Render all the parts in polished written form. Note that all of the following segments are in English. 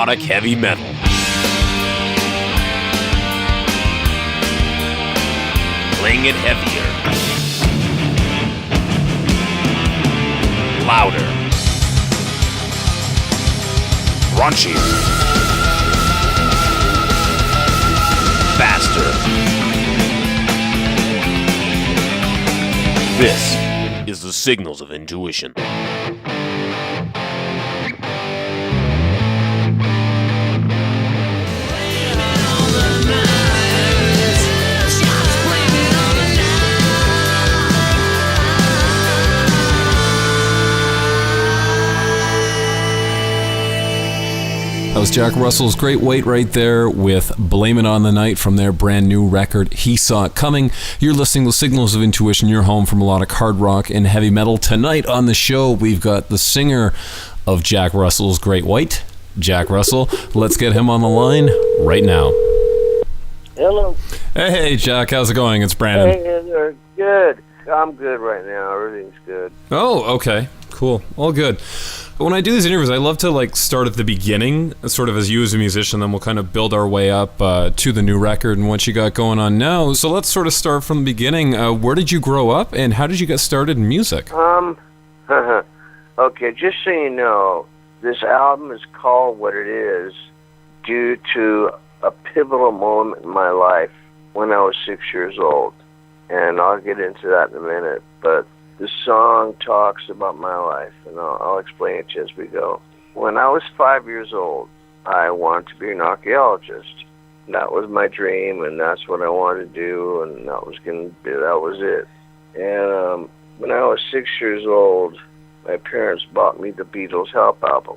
melodic heavy metal. Playing it heavier, louder, raunchier, faster. This is the Signals of Intuition. That was Jack Russell's Great White right there with Blame It on the Night from their brand new record, He Saw It Coming. You're listening to Signals of Intuition, your home for melodic hard rock and heavy metal. Tonight on the show, we've got the singer of Jack Russell's Great White, Jack Russell. Let's get him on the line right now. Hello. Hey, Jack, how's it going? It's Brandon. Hey, good. I'm good right now. Everything's good. Oh, okay. Cool. All good. When I do these interviews, I love to start at the beginning, sort of as you as a musician, then we'll kind of build our way up to the new record and what you got going on now. So let's sort of start from the beginning. Where did you grow up and how did you get started in music? Okay, just so you know, this album is called what it is due to a pivotal moment in my life when I was 6 years old. And I'll get into that in a minute, but the song talks about my life, and I'll explain it to you as we go. When I was 5 years old, I wanted to be an archaeologist. That was my dream, and that's what I wanted to do, and that was it. And when I was 6 years old, my parents bought me the Beatles' Help album,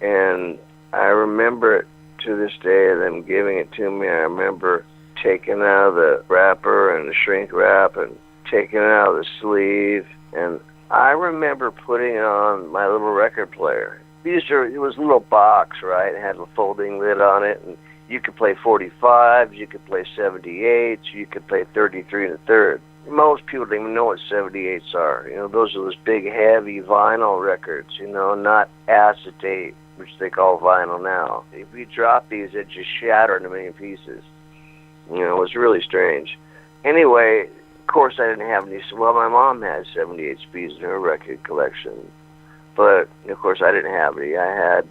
and I remember it to this day, them giving it to me. I remember taking out of the wrapper and the shrink wrap and taking it out of the sleeve, and I remember putting it on my little record player. It was a little box, right? It had a folding lid on it, and you could play 45s, you could play 78s, you could play 33 and a third. Most people don't even know what 78s are. You know, those are those big, heavy vinyl records, you know, not acetate, which they call vinyl now. If you drop these, it just shatter in a million pieces. You know, it was really strange. Anyway, of course, I didn't have any. Well, my mom had 78 speeds in her record collection, but of course, I didn't have any. I had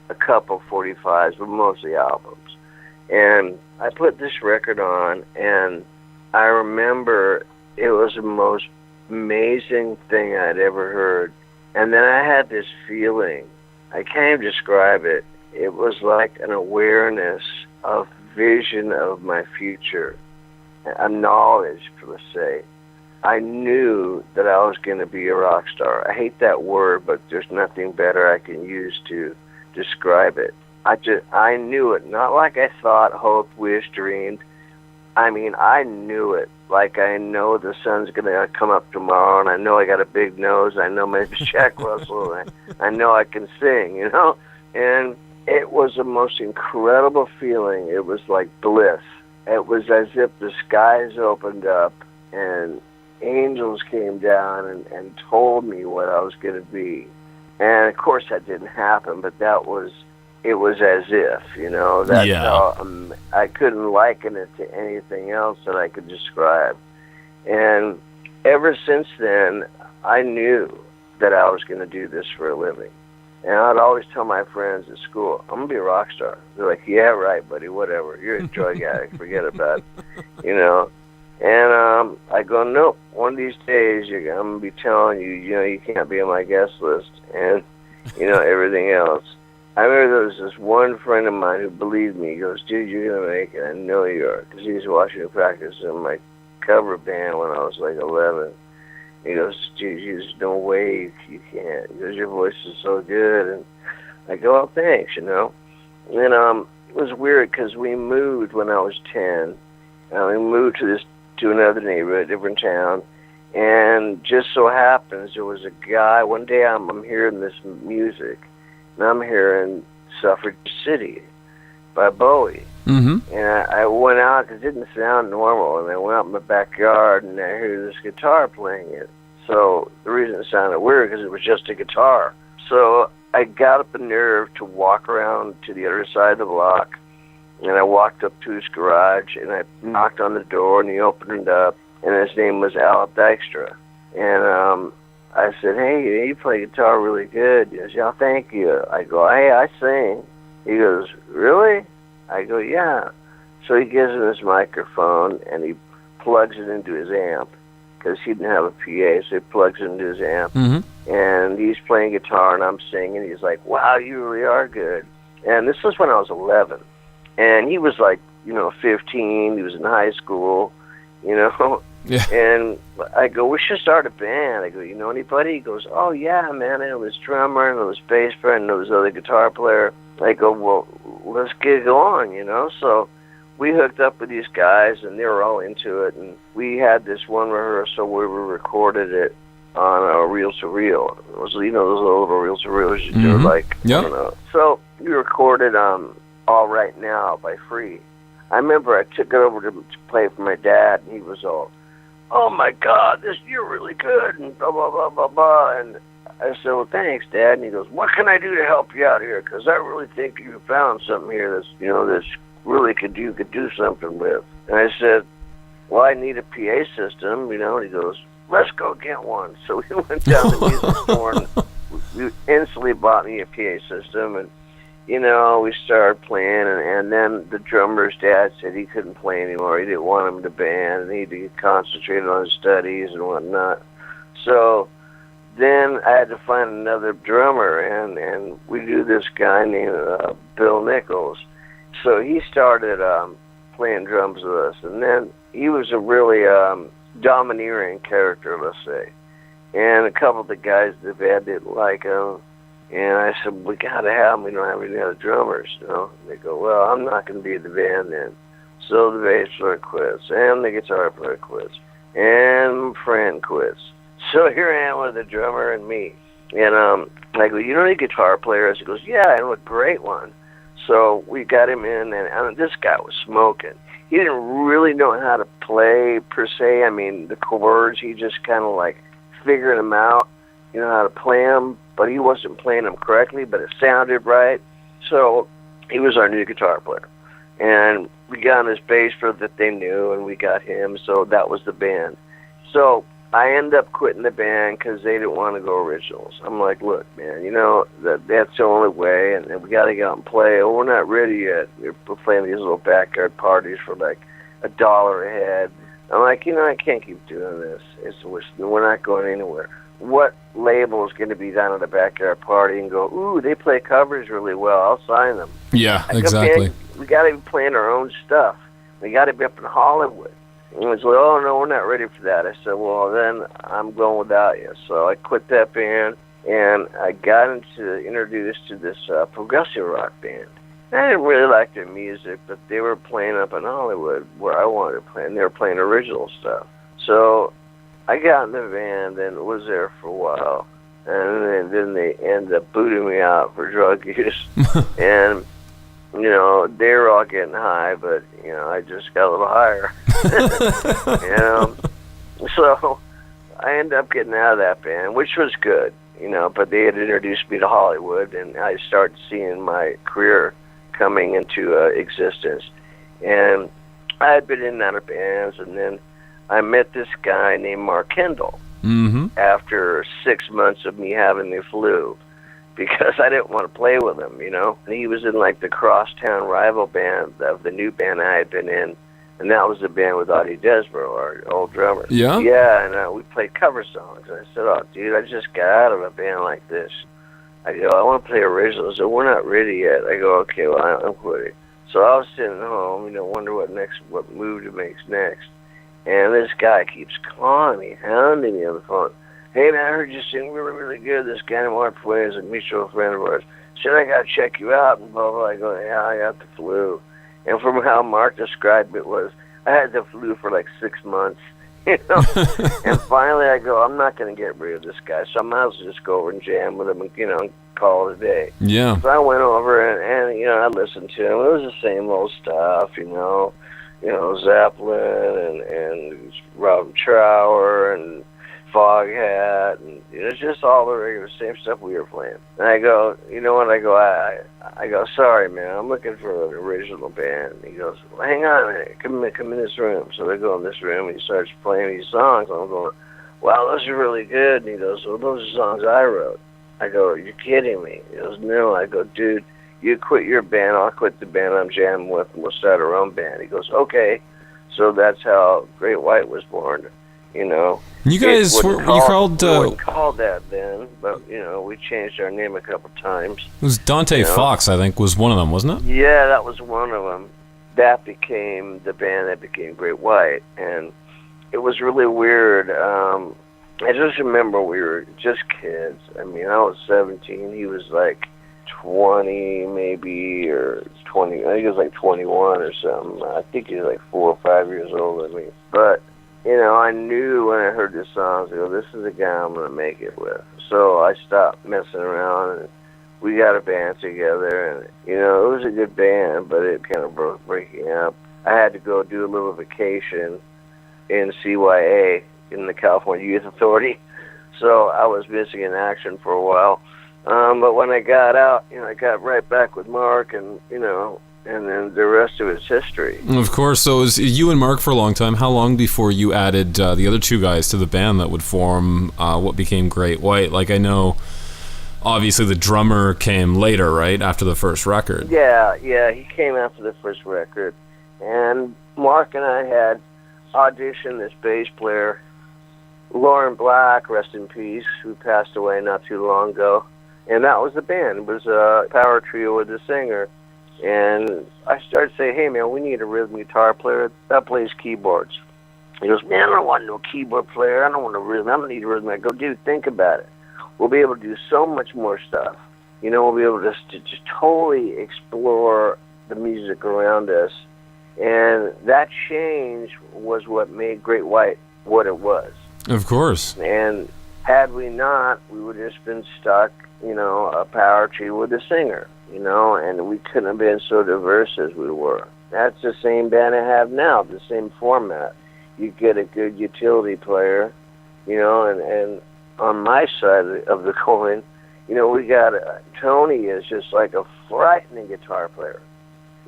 a couple 45s, but mostly albums. And I put this record on, and I remember it was the most amazing thing I'd ever heard. And then I had this feeling. I can't even describe it. It was like an awareness of vision of my future, a knowledge, let's say. I knew that I was going to be a rock star. I hate that word, but there's nothing better I can use to describe it. I knew it, not like I thought, hoped, wished, dreamed. I mean, I knew it. Like I know the sun's going to come up tomorrow, and I know I got a big nose. I know my name's Jack Russell, and I know I can sing, you know? And it was the most incredible feeling. It was like bliss. It was as if the skies opened up and angels came down and told me what I was going to be. And of course that didn't happen, but it was as if, you know. That's how, I couldn't liken it to anything else that I could describe. And ever since then, I knew that I was going to do this for a living. And I'd always tell my friends at school, I'm going to be a rock star. They're like, yeah, right, buddy, whatever. You're a drug addict. Forget about it, you know. And I go, nope, one of these days I'm going to be telling you, you know, you can't be on my guest list and, you know, everything else. I remember there was this one friend of mine who believed me. He goes, dude, you're going to make it. I know you are. Because he was watching me practice in my cover band when I was like 11. He goes, dude, there's no way you can't. He goes, your voice is so good. And I go, oh, thanks, you know. And it was weird because we moved when I was 10. We moved to another neighborhood, different town. And just so happens there was a guy, one day I'm hearing this music, and I'm hearing Suffrage City by Bowie. Mm-hmm. And I went out because it didn't sound normal, and I went out in my backyard, and I heard this guitar playing it. So the reason it sounded weird because it was just a guitar. So I got up the nerve to walk around to the other side of the block, and I walked up to his garage, and I knocked on the door, and he opened it up, and his name was Al Dykstra. And I said, hey, you play guitar really good. He goes, yeah, thank you. I go, hey, I sing. He goes, really? I go, yeah. So he gives him his microphone, and he plugs it into his amp, because he didn't have a PA, so he plugs it into his amp. Mm-hmm. And he's playing guitar, and I'm singing. He's like, wow, you really are good. And this was when I was 11. And he was like, 15. He was in high school, Yeah. And I go, we should start a band. I go, you know anybody? He goes, oh, yeah, man, I know this drummer, I know this bass player, I know this other guitar player. I go, well, let's get going, So we hooked up with these guys, and they were all into it. And we had this one rehearsal where we recorded it on a reel-to-reel. It was, those little reel-to-reels you do, like, Yep. I don't know. So we recorded All Right Now by Free. I remember I took it over to play for my dad, and he was all, oh, my God, you're really good, and blah, blah, blah, blah, blah. And I said, well, thanks, Dad. And he goes, what can I do to help you out here? Because I really think you found something here that's, that's really you could do something with. And I said, well, I need a PA system, and he goes, let's go get one. So we went down to the music store, and we instantly bought me a PA system, and we started playing, and then the drummer's dad said he couldn't play anymore. He didn't want him to band, and he had to concentrate on his studies and whatnot. So then I had to find another drummer, and we knew this guy named Bill Nichols. So he started playing drums with us, and then he was a really domineering character, let's say. And a couple of the guys in the band didn't like him. And I said, we got to have him. We don't have any other drummers, They go, well, I'm not going to be in the band then. So the bass player quits, and the guitar player quits, and my friend quits. So here I am with the drummer and me. And I go, you know any guitar players? He goes, yeah, I know a great one. So we got him in, and this guy was smoking. He didn't really know how to play, per se. I mean, the chords, he just kind of like figured them out, how to play them. But he wasn't playing them correctly, but it sounded right. So he was our new guitar player. And we got on his bass player that they knew, and we got him, so that was the band. So I ended up quitting the band because they didn't want to go originals. I'm like, look, man, that's the only way, and we got to get out and play. Oh, we're not ready yet. We're playing these little backyard parties for like $1 a head. I'm like, I can't keep doing this. We're not going anywhere. What label is going to be down at a backyard party and go, ooh, they play covers really well, I'll sign them. Yeah, exactly. We got to be playing our own stuff. We got to be up in Hollywood. And it was like, oh, no, we're not ready for that. I said, well, then I'm going without you. So I quit that band, and I got introduced to this progressive rock band. I didn't really like their music, but they were playing up in Hollywood where I wanted to play, and they were playing original stuff. So I got in the band and was there for a while, and then they ended up booting me out for drug use. And, they were all getting high, but, I just got a little higher. So I ended up getting out of that band, which was good, but they had introduced me to Hollywood, and I started seeing my career coming into existence. And I had been in and out of bands, and then I met this guy named Mark Kendall after 6 months of me having the flu, because I didn't want to play with him, And he was in like the crosstown rival band of the new band I had been in, and that was the band with Audie Desborough, our old drummer. Yeah? Yeah, and we played cover songs. And I said, oh, dude, I just got out of a band like this. I go, I want to play originals. So we're not ready yet. I go, okay, well, I'm quitting. So I was sitting at home, wonder what move to make next. And this guy keeps calling me, hounding me on the phone. Hey, man, I heard you sing really, really good. This guy named Mark Fuentes is a mutual friend of ours. Said I got to check you out, and blah, blah. I go, yeah, I got the flu. And from how Mark described it was, I had the flu for like 6 months, And finally I go, I'm not going to get rid of this guy, so I might as well just go over and jam with him and, and call it a day. Yeah. So I went over and I listened to him. It was the same old stuff, Zeppelin and Robin Trower and Fog Hat, and it's just all the regular same stuff we were playing. And I go, you know what? I go, sorry, man, I'm looking for an original band. And he goes, well, hang on a minute, come in this room. So they go in this room, and he starts playing these songs. And I'm going, wow, those are really good. And he goes, well, those are songs I wrote. I go, you're kidding me. He goes, no. I go, dude, you quit your band, I'll quit the band I'm jamming with, and we'll start our own band. He goes, okay. So that's how Great White was born, you know. You guys we weren't called that then, but, you know, we changed our name a couple times. It was Dante Fox, I think, was one of them, wasn't it? Yeah, that was one of them. That became the band that became Great White, and it was really weird. I just remember we were just kids. I mean, I was 17. He was like 20 maybe, or 20. I think he was like 21 or something. I think he was like 4 or 5 years older than me. But, you know, I knew when I heard the songs, I go, this is the guy I'm going to make it with. So I stopped messing around, and we got a band together. And, you know, it was a good band, but it kind of broke breaking up. I had to go do a little vacation in CYA, in the California Youth Authority. So I was missing in action for a while. But when I got out, you know, I got right back with Mark, and, you know, and then the rest of it's history. Of course. So it was you and Mark for a long time. How long before you added the other two guys to the band that would form what became Great White? Like, I know, obviously, the drummer came later, right, after the first record. Yeah, he came after the first record. And Mark and I had auditioned this bass player, Lauren Black, rest in peace, who passed away not too long ago. And that was the band. It was a power trio with a singer. And I started saying, hey, man, we need a rhythm guitar player that plays keyboards. He goes, man, I don't want no keyboard player. I don't want a rhythm. I don't need a rhythm. I go, dude, think about it. We'll be able to do so much more stuff. You know, we'll be able to just totally explore the music around us. And that change was what made Great White what it was. Of course. And had we not, we would have just been stuck, you know, a power trio with a singer, you know, and we couldn't have been so diverse as we were. That's the same band I have now, the same format. You get a good utility player, you know, and on my side of the coin, you know, we got Tony is just like a frightening guitar player.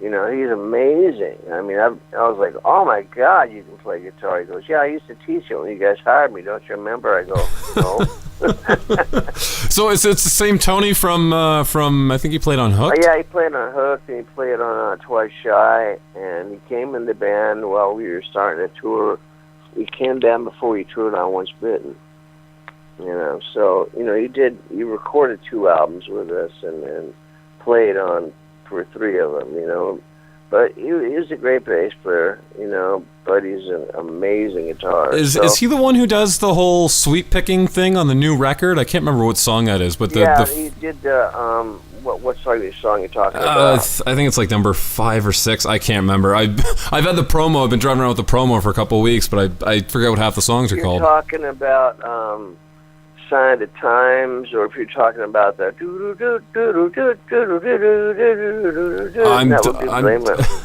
You know, he's amazing. I mean, I was like, oh, my God, you can play guitar. He goes, yeah, I used to teach you when you guys hired me. Don't you remember? I go, no. So it's the same Tony from I think he played on Hook? Yeah, he played on Hook, and he played on Twice Shy, and he came in the band while we were starting a tour. He came down before he toured on Once Bitten. You know, so, you know, he recorded 2 albums with us and played on for 3 of them, you know. But he's a great bass player, you know, but he's an amazing guitarist. Is he the one who does the whole sweep picking thing on the new record? I can't remember what song that is, but he did the what song you're talking about? I think it's like number 5 or 6. I can't remember. I've had the promo. I've been driving around with the promo for a couple of weeks, but I forget what half the songs are called. You're talking about Sign of the Times, or if you're talking about the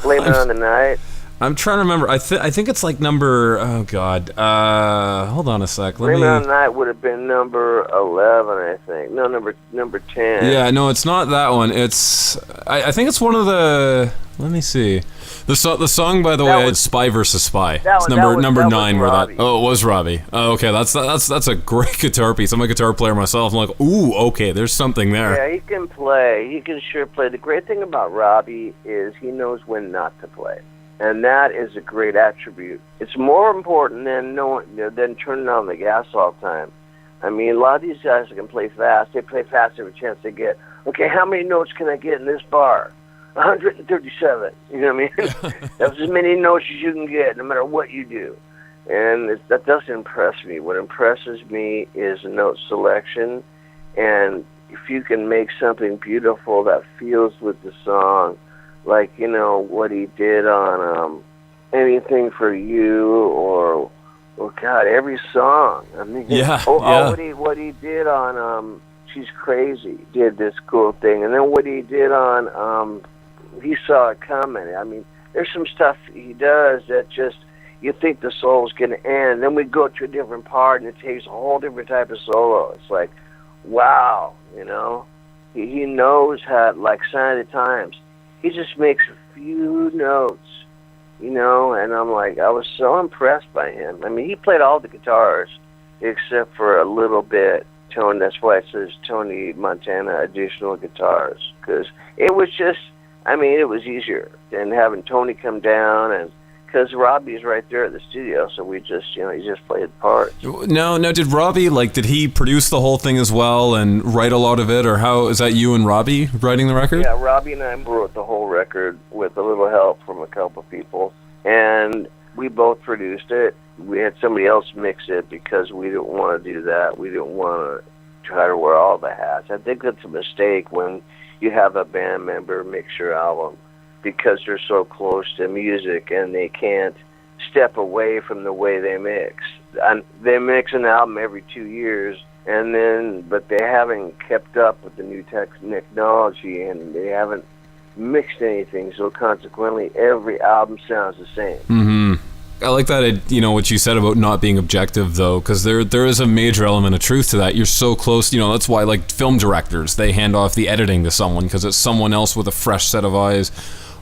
Blame It on the Night. I'm trying to remember. I think it's like number. Oh God. Hold on a sec. Blame It on the Night would have been number 11, I think. No, number 10. Yeah, no, it's not that one. It's. I think it's one of the. Let me see. The song, by the way, it's Spy versus Spy. It's number 9. Where that? Oh, it was Robbie. Oh, okay, that's a great guitar piece. I'm a guitar player myself. I'm like, ooh, okay, there's something there. Yeah, he can play. He can sure play. The great thing about Robbie is he knows when not to play, and that is a great attribute. It's more important than turning on the gas all the time. I mean, a lot of these guys that can play fast, they play fast every chance they get. Okay, how many notes can I get in this bar? 137. You know what I mean? That's as many notes as you can get, no matter what you do. And that doesn't impress me. What impresses me is note selection, and if you can make something beautiful that feels with the song, like, you know, what he did on Anything for You, or God, every song. I mean, what he did on She's Crazy, did this cool thing, and then what he did on He Saw It Coming. I mean, there's some stuff he does that just, you think the solo's going to end, then we go to a different part, and it takes a whole different type of solo. It's like, wow, you know? He knows how, like Sign of the Times, he just makes a few notes, you know, and I'm like, I was so impressed by him. I mean, he played all the guitars except for a little bit. Tony, that's why it says Tony Montana additional guitars, because it was just, I mean, it was easier than having Tony come down, and because Robbie's right there at the studio, so we just, you know, he just played parts. No, did Robbie, like, did he produce the whole thing as well and write a lot of it, or how, is that you and Robbie writing the record? Yeah, Robbie and I wrote the whole record with a little help from a couple people, and we both produced it. We had somebody else mix it because we didn't want to do that. We didn't want to try to wear all the hats. I think that's a mistake when you have a band member mix your album, because they're so close to music and they can't step away from the way they mix. And they mix an album every 2 years, and then, but they haven't kept up with the new technology, and they haven't mixed anything, so consequently every album sounds the same. Mm-hmm. I like that, you know, what you said about not being objective, though, because there is a major element of truth to that. You're so close, you know, that's why, like, film directors, they hand off the editing to someone, because it's someone else with a fresh set of eyes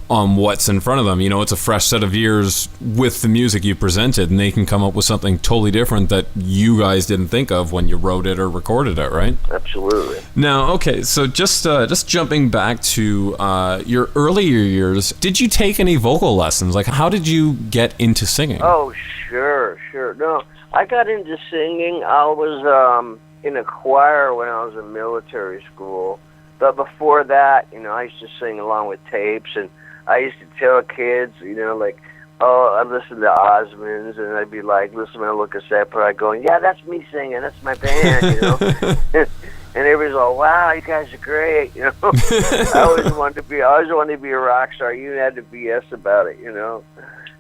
on what's in front of them. You know, it's a fresh set of ears with the music you presented, and they can come up with something totally different that you guys didn't think of when you wrote it or recorded it, right? Absolutely. Now, okay, so just jumping back to your earlier years, did you take any vocal lessons? Like, how did you get into singing? Oh, sure. No, I got into singing. I was in a choir when I was in military school. But before that, you know, I used to sing along with tapes, and I used to tell kids, you know, like, oh, I listened to Osmonds, and I'd be like, listen, when I look at Zeppelin, I'd go, yeah, that's me singing, that's my band, you know. And everybody's all, wow, you guys are great, you know. I always wanted to be a rock star. You had to BS about it, you know.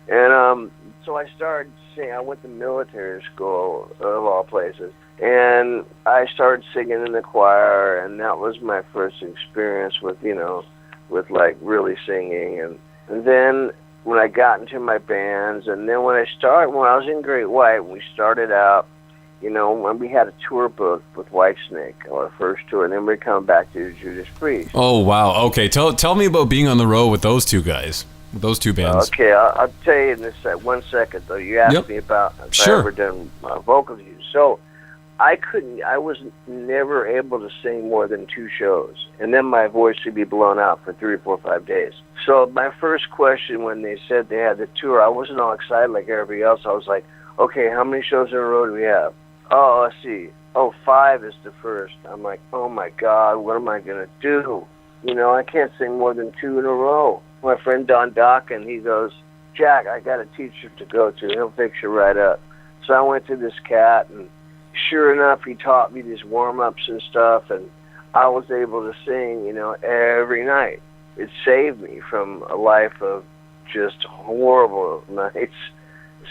And so I started singing. I went to military school, of all places, and I started singing in the choir, and that was my first experience with, you know, with like really singing. And then when I got into my bands, and then when I was in Great White, we started out, you know, when we had a tour booked with Whitesnake, our first tour, and then we come back to Judas Priest. Oh, wow. Okay, tell me about being on the road with those two guys, with those two bands. Okay, I'll tell you in this 1 second, though. You asked me about if I ever done vocal views. So I was never able to sing more than 2 shows, and then my voice would be blown out for 3, 4, 5 days. So my first question when they said they had the tour, I wasn't all excited like everybody else. I was like, okay, how many shows in a row do we have? Oh, let's see. Oh, 5 is the first. I'm like, oh my God, what am I going to do? You know, I can't sing more than 2 in a row. My friend Don Dokken, he goes, Jack, I got a teacher to go to. He'll fix you right up. So I went to this cat, and sure enough, he taught me these warm-ups and stuff, and I was able to sing, you know, every night. It saved me from a life of just horrible nights.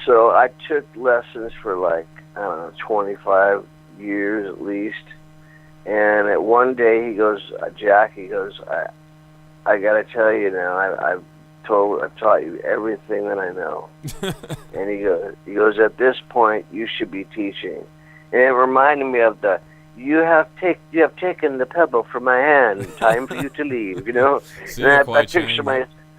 So I took lessons for like, I don't know, 25 years at least. And at one day he goes, Jack, he goes, I got to tell you now, I've taught you everything that I know. And he goes, at this point, you should be teaching. And it reminded me of you have taken the pebble from my hand. Time for you to leave. You know. And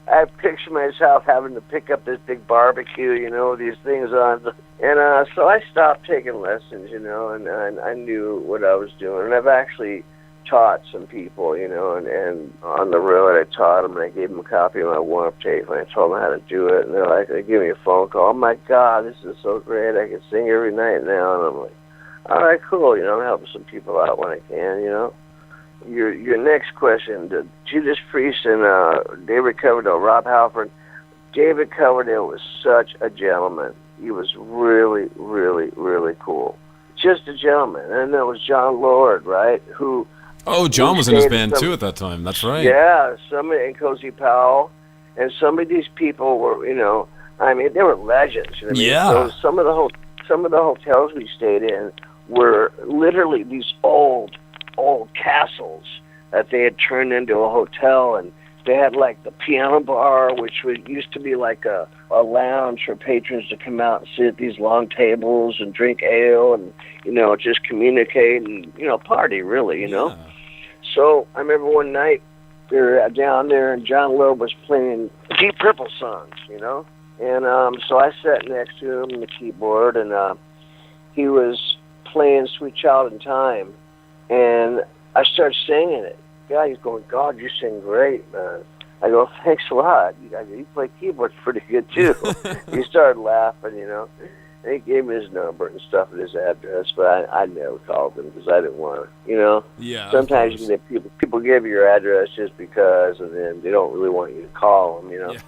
I picture myself having to pick up this big barbecue. You know, these things on. And so I stopped taking lessons. You know, and I knew what I was doing. And I've actually taught some people. You know, and on the road I taught them, and I gave them a copy of my warm-up tape, and I told them how to do it. And they're like, they give me a phone call. Oh my God, this is so great! I can sing every night now. And I'm like, all right, cool. You know, I'm helping some people out when I can, you know. Your next question, the Judas Priest and David Coverdale, Rob Halford. David Coverdale was such a gentleman. He was really, really, really cool. Just a gentleman. And there was John Lord, right? John was in his band too at that time. That's right. Yeah, and Cozy Powell. And some of these people were, you know, I mean, they were legends. You know what I mean? Yeah. So some of the hotels we stayed in were literally these old castles that they had turned into a hotel, and They had like the piano bar, which used to be like a lounge for patrons to come out and sit at these long tables and drink ale and, just communicate and, party really, Yeah. So I remember one night we were down there and John Loeb was playing Deep Purple songs, And so I sat next to him on the keyboard and he was playing Sweet Child in Time. And I started singing it. God, he's going, God, you sing great, man. I go, thanks a lot. You play keyboards pretty good, too. He started laughing, And he gave me his number and stuff and his address, but I never called him because I didn't want to, Yeah. Sometimes you can get people give you your address just because, and then they don't really want you to call them, Yeah.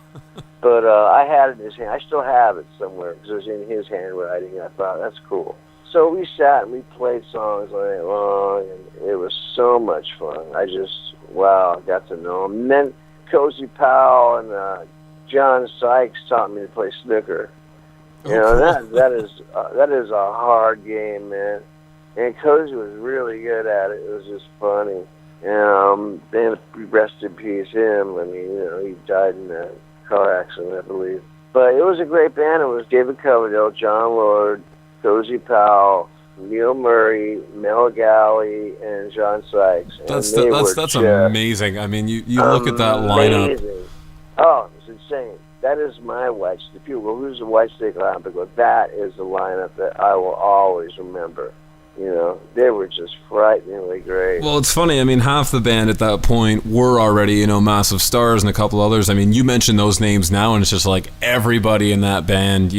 But I had it in his hand. I still have it somewhere because it was in his handwriting. I thought, that's cool. So we sat and we played songs all night long, and it was so much fun. I got to know him. And then Cozy Powell and John Sykes taught me to play snooker. That is a hard game, man. And Cozy was really good at it. It was just funny. And then rest in peace him. I mean, he died in a car accident, I believe. But it was a great band. It was David Coverdale, John Lord, Cozy Powell, Neil Murray, Mel Galley, and John Sykes. That's amazing. I mean, you look at that lineup. Oh, it's insane. That is my White Stick. People go, who's the White Stick lineup? I go, that is the lineup that I will always remember. They were just frighteningly great. Well, it's funny. I mean, half the band at that point were already, massive stars, and a couple others. I mean, you mentioned those names now, and it's just like everybody in that band,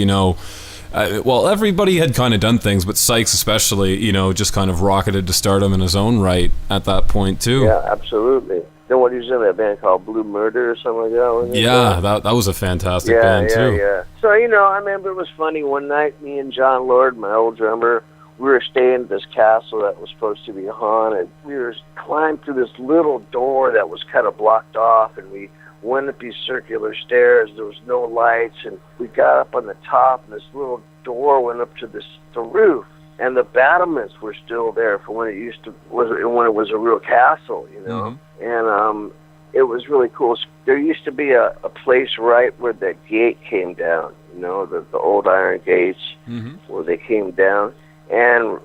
everybody had kind of done things, but Sykes especially, just kind of rocketed to stardom in his own right at that point, too. Yeah, absolutely. Then what he was in that band called Blue Murder or something like that? Wasn't it? Yeah, that was a fantastic band, too. Yeah. So, I remember it was funny. One night, me and John Lord, my old drummer, we were staying at this castle that was supposed to be haunted. We were climbed through this little door that was kind of blocked off, and we went up these circular stairs. There was no lights, and we got up on the top, and this little door went up to the roof, and the battlements were still there for when it was a real castle, Mm-hmm. And it was really cool. There used to be a place right where the gate came down, the old iron gates, Mm-hmm. where they came down. And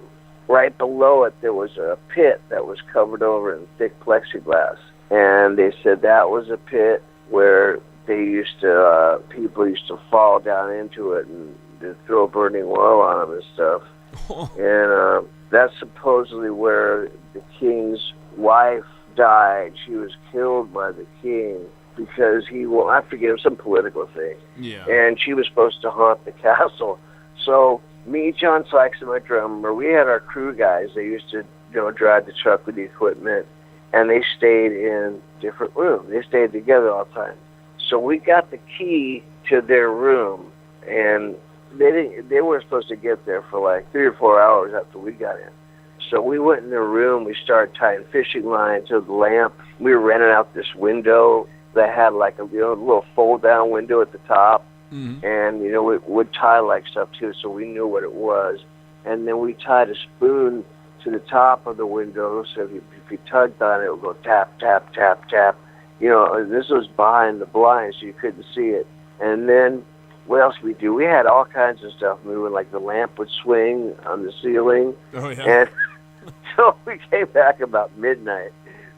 right below it, there was a pit that was covered over in thick plexiglass. And they said that was a pit where people used to fall down into it and they'd throw burning oil on them and stuff. And that's supposedly where the king's wife died. She was killed by the king because I forget, some political thing. Yeah. And she was supposed to haunt the castle. So me, John Sykes, and my drummer, we had our crew guys. They used to, drive the truck with the equipment, and they stayed in different rooms. They stayed together all the time. So we got the key to their room, and they weren't supposed to get there for like 3 or 4 hours after we got in. So we went in their room. We started tying fishing line to the lamp. We were renting out this window that had like a little fold-down window at the top. Mm-hmm. And, we would tie like stuff too, so we knew what it was. And then we tied a spoon to the top of the window, so if you tugged on it, it would go tap, tap, tap, tap. This was behind the blinds, so you couldn't see it. And then what else did we do? We had all kinds of stuff moving, like the lamp would swing on the ceiling. Oh, yeah. And so we came back about midnight,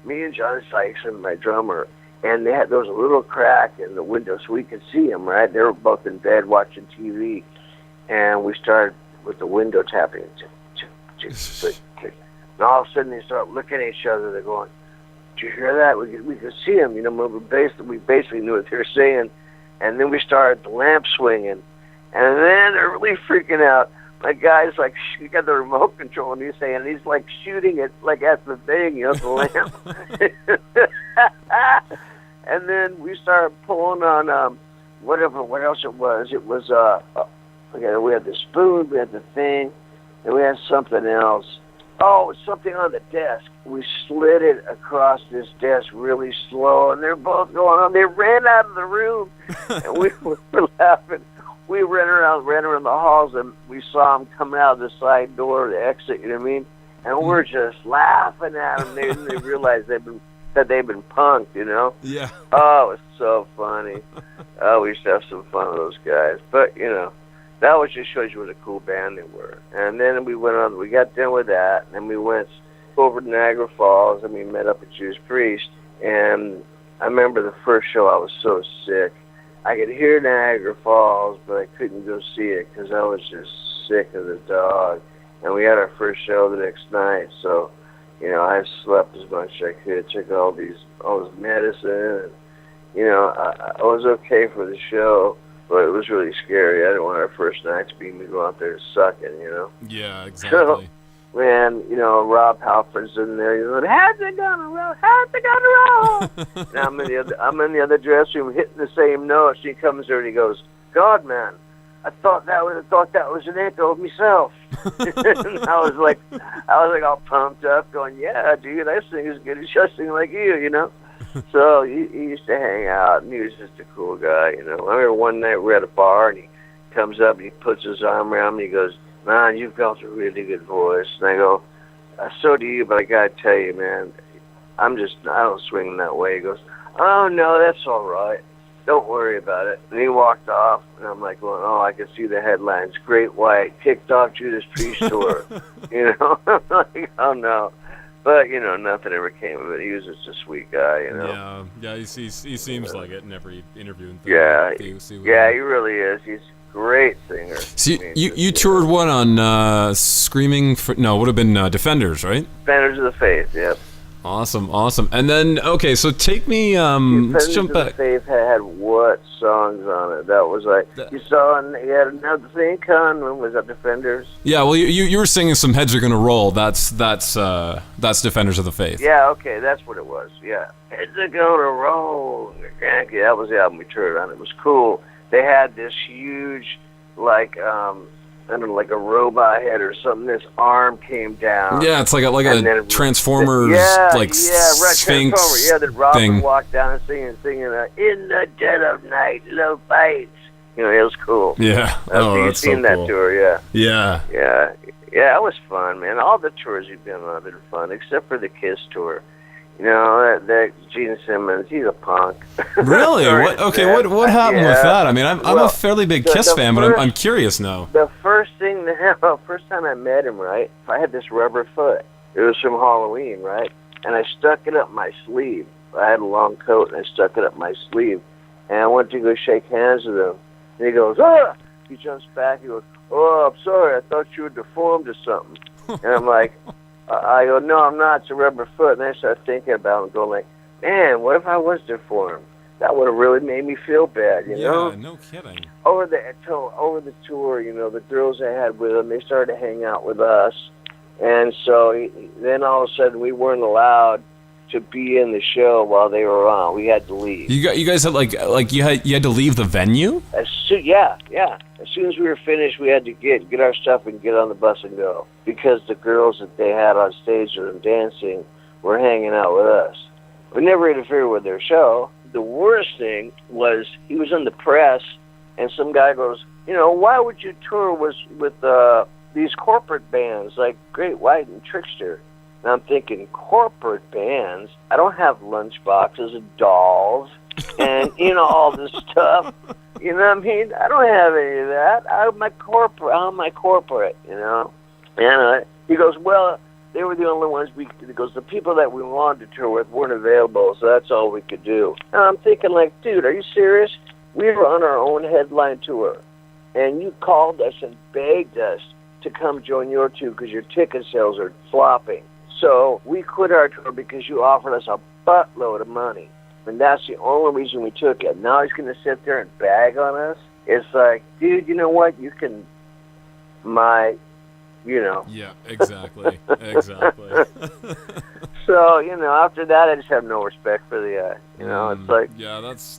me and John Sykes and my drummer, and there was a little crack in the window so we could see them, right? They were both in bed watching TV, and we started with the window tapping. Tick, tick, tick, tick, tick. And all of a sudden they start looking at each other. They're going, "Did you hear that?" We could see them, we basically knew what they were saying. And then we started the lamp swinging, and then they're really freaking out. My guy's like, he got the remote control, and he's like shooting it like at the thing, the lamp. And then we started pulling on what else it was. It was we had the spoon, we had the thing, and we had something else. Oh, it was something on the desk. We slid it across this desk really slow, and they're both going on. They ran out of the room, and we were laughing. We ran around the halls, and we saw them coming out of the side door, the exit, you know what I mean? And we're just laughing at them. They realized they'd been that they've been punked, you know? Yeah. Oh, it was so funny. Oh, we used to have some fun with those guys. But, you know, that was just shows you what a cool band they were. And then we got done with that, and then we went over to Niagara Falls, and we met up at Judas Priest. And I remember the first show, I was so sick. I could hear Niagara Falls, but I couldn't go see it because I was just sick as a dog. And we had our first show the next night, so, you know, I slept as much as I could, took all this medicine, and, you know, I was okay for the show, but it was really scary. I didn't want our first night to be me go out there sucking, you know? Yeah, exactly. So, man, you know, Rob Halford's in there, you know, how's it gonna roll? How's it gonna roll? And I'm in the other dressing room hitting the same notes. He comes there and he goes, God, man, I thought that was an echo of myself. And I was like all pumped up, going, yeah, dude, I sing as good as I sing like you know. So he used to hang out, and he was just a cool guy, you know. I remember one night we were at a bar, and he comes up and he puts his arm around me. He goes, man, you've got a really good voice. And I go, so do you, but I gotta tell you, man, I don't swing that way. He goes, oh no, that's all right. Don't worry about it. And he walked off, and I'm like, well, oh, I can see the headlines. Great White kicked off Judas Priest tour. You know, I'm like, oh no. But, you know, nothing ever came of it. He was just a sweet guy, you know. Yeah, he seems like it in every interview and thing. Yeah, he really is. He's a great singer. See, you toured what on Screaming for... No, it would have been Defenders, right? Defenders of the Faith, yep. Awesome. And then, okay, so take me... let's jump back. Defenders of the Faith had what songs on it? That was like... You had Another Thing Coming. Was that Defenders? Yeah, well, you were singing some Heads Are Gonna Roll. That's Defenders of the Faith. Yeah, okay, that's what it was, yeah. Heads Are Gonna Roll. Yankee, that was the album we toured on. It was cool. They had this huge, like, I don't know, like a robot head or something. This arm came down. Yeah, it's like a Transformers, Sphinx Transformer. Yeah, that Rob would walk down and singing, In the Dead of Night, Love Bites. You know, it was cool. Yeah. You've seen that tour, yeah. Yeah. Yeah, it was fun, man. All the tours you've been on have been fun, except for the Kiss tour. You know, that Gene Simmons, he's a punk. Really? What happened with that? I mean, I'm a fairly big Kiss fan, but I'm curious now. The first time I met him, right, I had this rubber foot. It was from Halloween, right? And I stuck it up my sleeve. I had a long coat, and I stuck it up my sleeve. And I went to go shake hands with him. And he goes, ah! He jumps back. He goes, oh, I'm sorry. I thought you were deformed or something. And I'm like... I go, no, I'm not. It's a rubber foot. And I start thinking about it and going like, man, what if I was deformed? That would have really made me feel bad, you know? Yeah, no kidding. Over the tour, you know, the girls I had with them, they started to hang out with us. And so then all of a sudden we weren't allowed to be in the show while they were on. We had to leave. You guys had you had to leave the venue? Yeah. As soon as we were finished, we had to get our stuff and get on the bus and go, because the girls that they had on stage with them dancing were hanging out with us. We never interfered with their show. The worst thing was he was in the press, and some guy goes, you know, why would you tour with these corporate bands like Great White and Trickster? And I'm thinking, corporate bands? I don't have lunch boxes and dolls and, you know, all this stuff. You know what I mean? I don't have any of that. I'm my corporate, you know? And he goes, well, they were the only ones he goes, the people that we wanted to tour with weren't available, so that's all we could do. And I'm thinking, like, dude, are you serious? We were on our own headline tour, and you called us and begged us to come join your tour because your ticket sales are flopping. So we quit our tour because you offered us a buttload of money. And that's the only reason we took it. Now he's going to sit there and bag on us. It's like, dude, you know what? You can, you know. Yeah, exactly. So, you know, after that, I just have no respect for the guy. You know, it's like,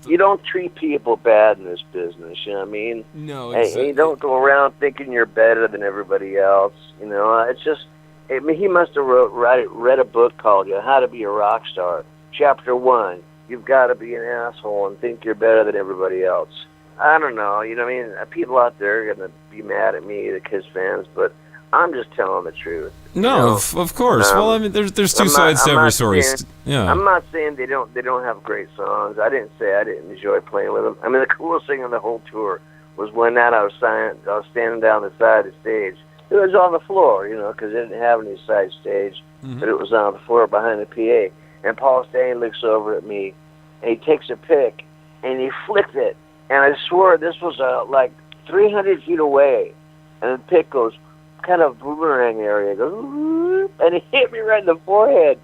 you don't treat people bad in this business, you know what I mean? No, exactly. And you don't go around thinking you're better than everybody else. You know, it's just, I mean, he must have read a book called How to Be a Rock Star. Chapter 1. You've got to be an asshole and think you're better than everybody else. I don't know. You know what I mean? People out there are going to be mad at me, the Kiss fans, but I'm just telling the truth. No, of course. Well, I mean, there's two sides to every story. Yeah. I'm not saying they don't have great songs. I didn't say I didn't enjoy playing with them. I mean, the coolest thing on the whole tour was one night I was standing down the side of the stage. It was on the floor, because they didn't have any side stage, but it was on the floor behind the PA. And Paul Stanley looks over at me, and he takes a pick, and he flicks it. And I swear this was like 300 feet away, and the pick goes kind of boomerang area, goes, and it hit me right in the forehead.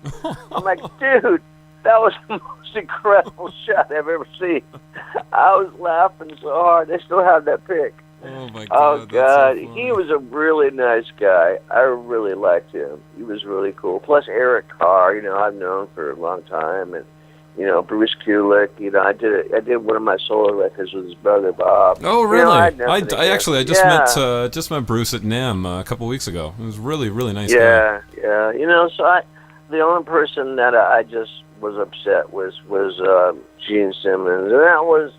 I'm like, dude, that was the most incredible shot I've ever seen. I was laughing so hard. They still have that pick. Oh, my God. Oh, God. So He was a really nice guy. I really liked him. He was really cool. Plus, Eric Carr, I've known for a long time. And, Bruce Kulick, I did one of my solo records with his brother, Bob. Oh, really? I just just met Bruce at NAMM a couple weeks ago. It was really, really nice guy. Yeah. So the only person that I just was upset was Gene Simmons. And that was,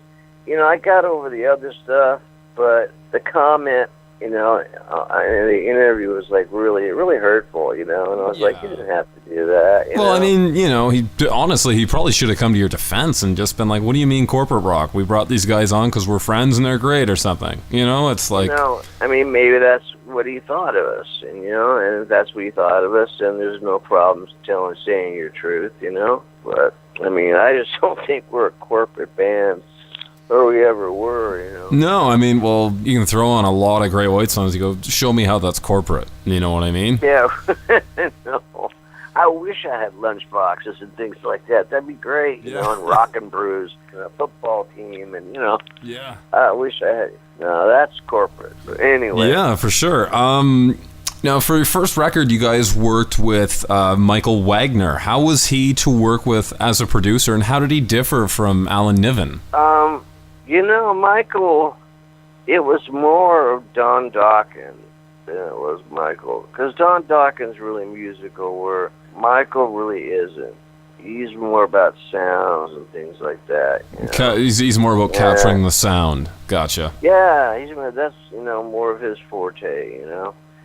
I got over the other stuff, but the comment, in the interview was like really, really hurtful, and I was like, you didn't have to do that. Well, I mean, he probably should have come to your defense and just been like, what do you mean corporate rock? We brought these guys on because we're friends and they're great or something. It's like... I mean, maybe that's what he thought of us, and if that's what he thought of us, then there's no problem saying your truth, But, I mean, I just don't think we're a corporate band. Or we ever were, No, I mean, well, you can throw on a lot of Great White songs. You go, show me how that's corporate. You know what I mean? Yeah. No. I wish I had lunchboxes and things like that. That'd be great, and Rock and Brews, a football team, and, Yeah. I wish I had. No, that's corporate. But anyway. Yeah, for sure. Now, for your first record, you guys worked with Michael Wagner. How was he to work with as a producer, and how did he differ from Alan Niven? Michael, it was more of Don Dawkins than it was Michael. Because Don Dawkins really musical, where Michael really isn't. He's more about sounds and things like that. He's more about capturing the sound. Gotcha. Yeah, that's more of his forte.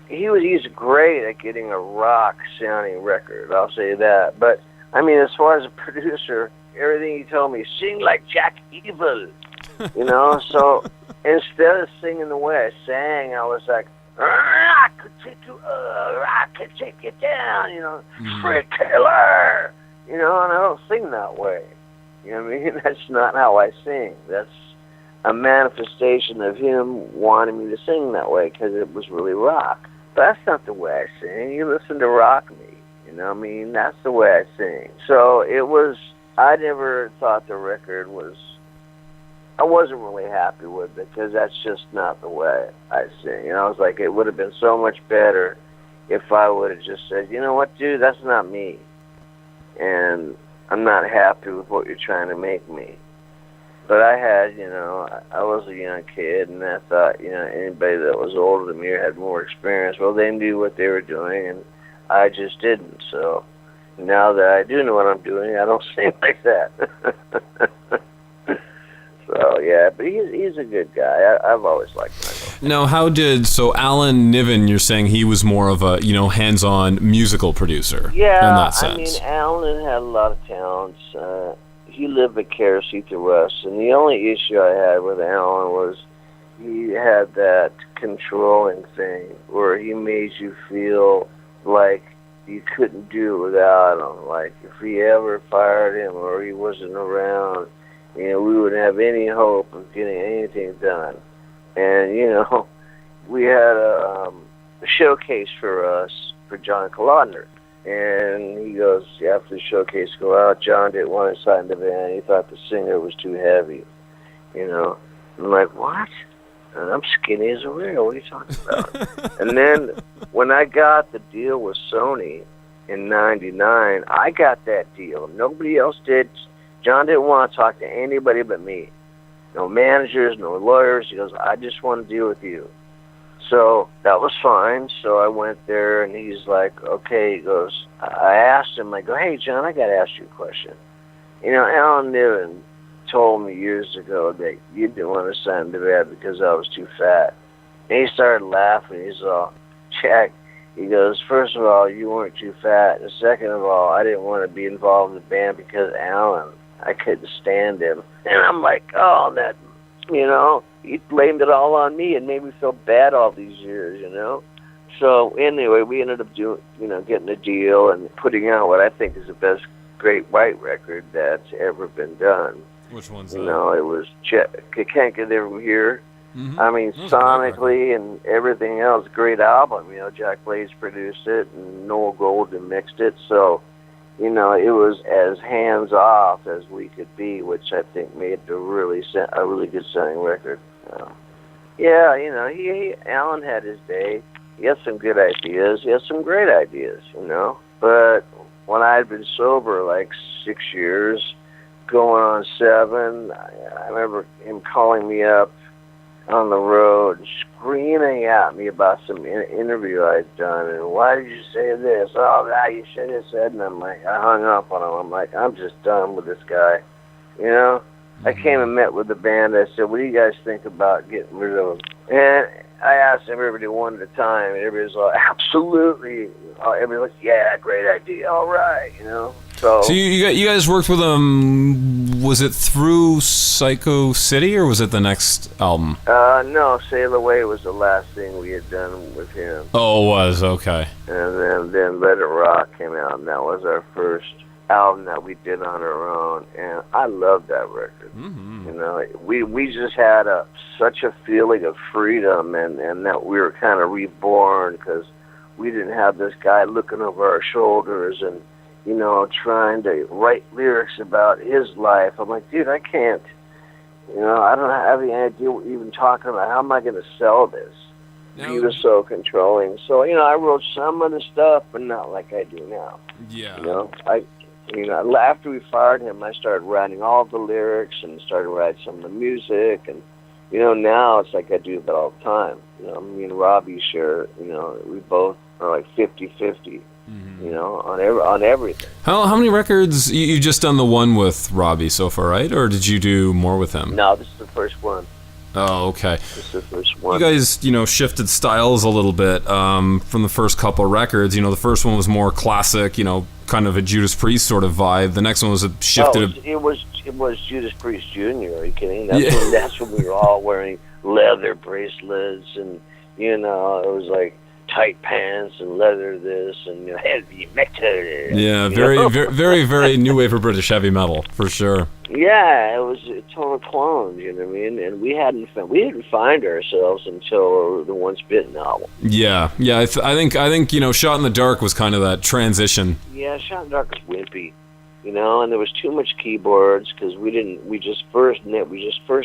He's great at getting a rock sounding record. I'll say that. But I mean, as far as a producer, everything he told me, sing like Jack Evil. So instead of singing the way I sang, I was like, I could take you down, Fred Taylor, and I don't sing that way. You know what I mean? That's not how I sing. That's a manifestation of him wanting me to sing that way because it was really rock. But that's not the way I sing. You listen to Rock Me, that's the way I sing. So I never thought the record I wasn't really happy with it because that's just not the way I sing. I was like, it would have been so much better if I would have just said, you know what, dude, that's not me. And I'm not happy with what you're trying to make me. But I had, I was a young kid, and I thought, anybody that was older than me or had more experience, well, they knew what they were doing, and I just didn't. So now that I do know what I'm doing, I don't sing like that. So, yeah, but he's a good guy. I've always liked Michael. Now, Alan Niven, you're saying he was more of a, hands-on musical producer in that sense. I mean, Alan had a lot of talents. He lived vicariously through us, and the only issue I had with Alan was he had that controlling thing where he made you feel like you couldn't do it without him. Like, if we ever fired him or he wasn't around, we wouldn't have any hope of getting anything done. And, we had a showcase for us for John Kalodner. And he goes, after the showcase go out, John didn't want to sign the band. He thought the singer was too heavy. I'm like, what? And I'm skinny as a rail. What are you talking about? And then when I got the deal with Sony in '99, I got that deal. Nobody else did. John didn't want to talk to anybody but me. No managers, no lawyers. He goes, I just want to deal with you. So that was fine. So I went there, and he's like, okay. He goes, I asked him, I go, hey, John, I got to ask you a question. Alan Niven told me years ago that you didn't want to sign the band because I was too fat. And he started laughing. He's all, Jack, he goes, first of all, you weren't too fat, and second of all, I didn't want to be involved in the band because Alan. I couldn't stand him. And I'm like, oh, that, he blamed it all on me and made me feel bad all these years, So anyway, we ended up doing, getting a deal and putting out what I think is the best Great White record that's ever been done. Which one's that? It was Can't Get Over Here. Mm-hmm. I mean, sonically and everything else, great album. Jack Blades produced it and Noel Golden mixed it. So, it was as hands off as we could be, which I think made a really good selling record. Alan had his day. He had some good ideas. He had some great ideas, But when I had been sober like 6 years, going on 7, I remember him calling me up on the road, screaming at me about some interview I'd done, and why did you say this? Oh, God, you should have said, and I'm like, I hung up on him. I'm like, I'm just done with this guy, I came and met with the band. I said, what do you guys think about getting rid of him? And I asked everybody one at a time, and everybody's like, absolutely. Everybody's like, yeah, great idea, all right, So you guys worked with him, was it through Psycho City, or was it the next album? No, Sail Away was the last thing we had done with him. Oh, it was, okay. And then Let It Rock came out, and that was our first album that we did on our own, and I loved that record. Mm-hmm. We just had such a feeling of freedom, and that we were kind of reborn, because we didn't have this guy looking over our shoulders and trying to write lyrics about his life. I'm like, dude, I can't. I don't have any idea what you're even talking about. How am I going to sell this? No. He was so controlling. So, I wrote some of the stuff, but not like I do now. Yeah. After we fired him, I started writing all the lyrics and started writing some of the music. And, now it's like I do that all the time. Me and Robbie share, we both are like 50-50. Mm-hmm. On everything. How many records? You've just done the one with Robbie so far, right? Or did you do more with him? No, this is the first one. Oh, okay. This is the first one. You guys, shifted styles a little bit from the first couple of records. The first one was more classic, kind of a Judas Priest sort of vibe. The next one was shifted. It was Judas Priest Jr. Are you kidding? That's when we were all wearing leather bracelets, and it was like tight pants and leather this and heavy metal. Yeah, very, very new wave of British heavy metal for sure. Yeah, it was a total clone. You know what I mean? And we didn't find ourselves until the Once Bitten album. Yeah. I think Shot in the Dark was kind of that transition. Yeah, Shot in the Dark was wimpy, and there was too much keyboards because first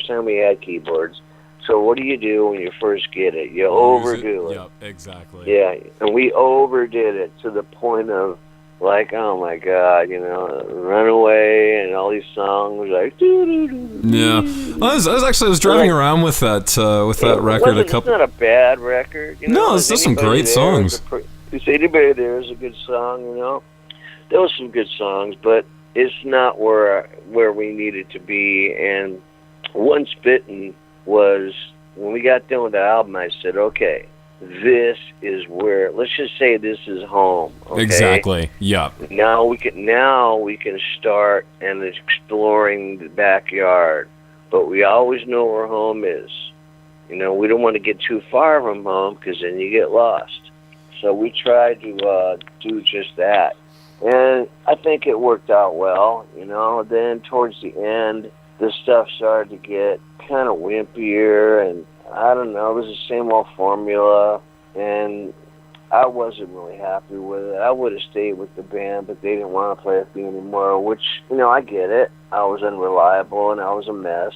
time we had keyboards. So what do you do when you first get it? You overdo it. Yep, exactly. Yeah, and we overdid it to the point of like, oh my God, Runaway and all these songs like. Yeah, I was driving around with that record a couple. It's not a bad record. No, there's some great songs. If anybody there is a good song, there was some good songs, but it's not where we needed to be. And Once Bitten was, when we got done with the album, I said, okay, this is where, let's just say this is home. Okay? Exactly. Yeah. Now we can start and exploring the backyard, but we always know where home is. We don't want to get too far from home because then you get lost. So we tried to do just that, and I think it worked out well. Then towards the end, the stuff started to get kind of wimpier, and I don't know, it was the same old formula, and I wasn't really happy with it. I would have stayed with the band, but they didn't want to play with me anymore, which, I get it. I was unreliable, and I was a mess.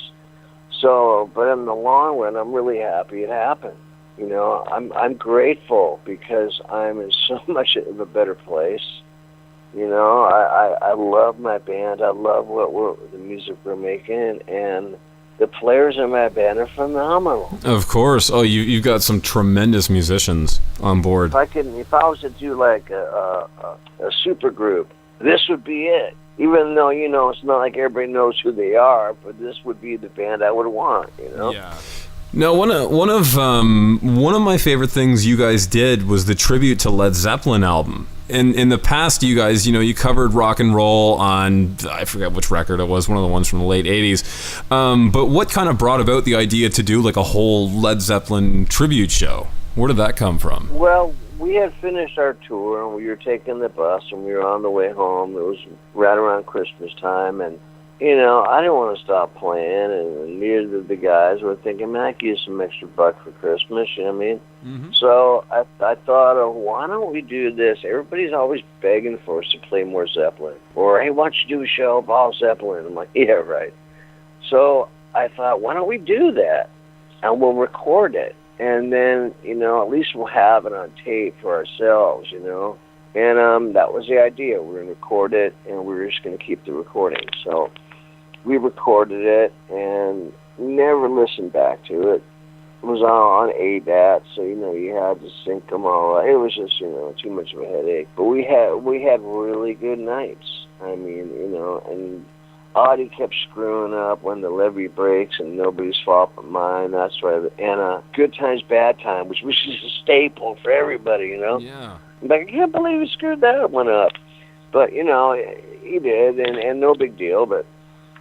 So, but in the long run, I'm really happy it happened. I'm grateful because I'm in so much of a better place. I love my band. I love the music we're making, and the players in my band are phenomenal. Of course. Oh, you've got some tremendous musicians on board. If I was to do like a super group, this would be it. Even though, it's not like everybody knows who they are, but this would be the band I would want, Yeah. No, one of my favorite things you guys did was the tribute to Led Zeppelin album. In the past, you guys, you covered rock and roll on, I forget which record it was, one of the ones from the late 80s. But what kind of brought about the idea to do like a whole Led Zeppelin tribute show? Where did that come from? Well, we had finished our tour, and we were taking the bus, and we were on the way home. It was right around Christmas time, and I didn't want to stop playing, and neither did the guys. Were thinking, man, I could use some extra buck for Christmas, you know what I mean? Mm-hmm. So I thought, why don't we do this? Everybody's always begging for us to play more Zeppelin. Or, hey, why don't you do a show about Zeppelin? I'm like, yeah, right. So I thought, why don't we do that? And we'll record it. And then, at least we'll have it on tape for ourselves, And that was the idea. We were going to record it, and we were just going to keep the recording. So we recorded it and never listened back to it. It was on ADAT, so you had to sync them all. It was just too much of a headache. But we had really good nights. I mean, and Audie kept screwing up when the levee breaks, and nobody's fault but mine. That's right. And Good Times, Bad Times, which was just a staple for everybody, Yeah. Like, I can't believe he screwed that one up. But, he did, and no big deal. But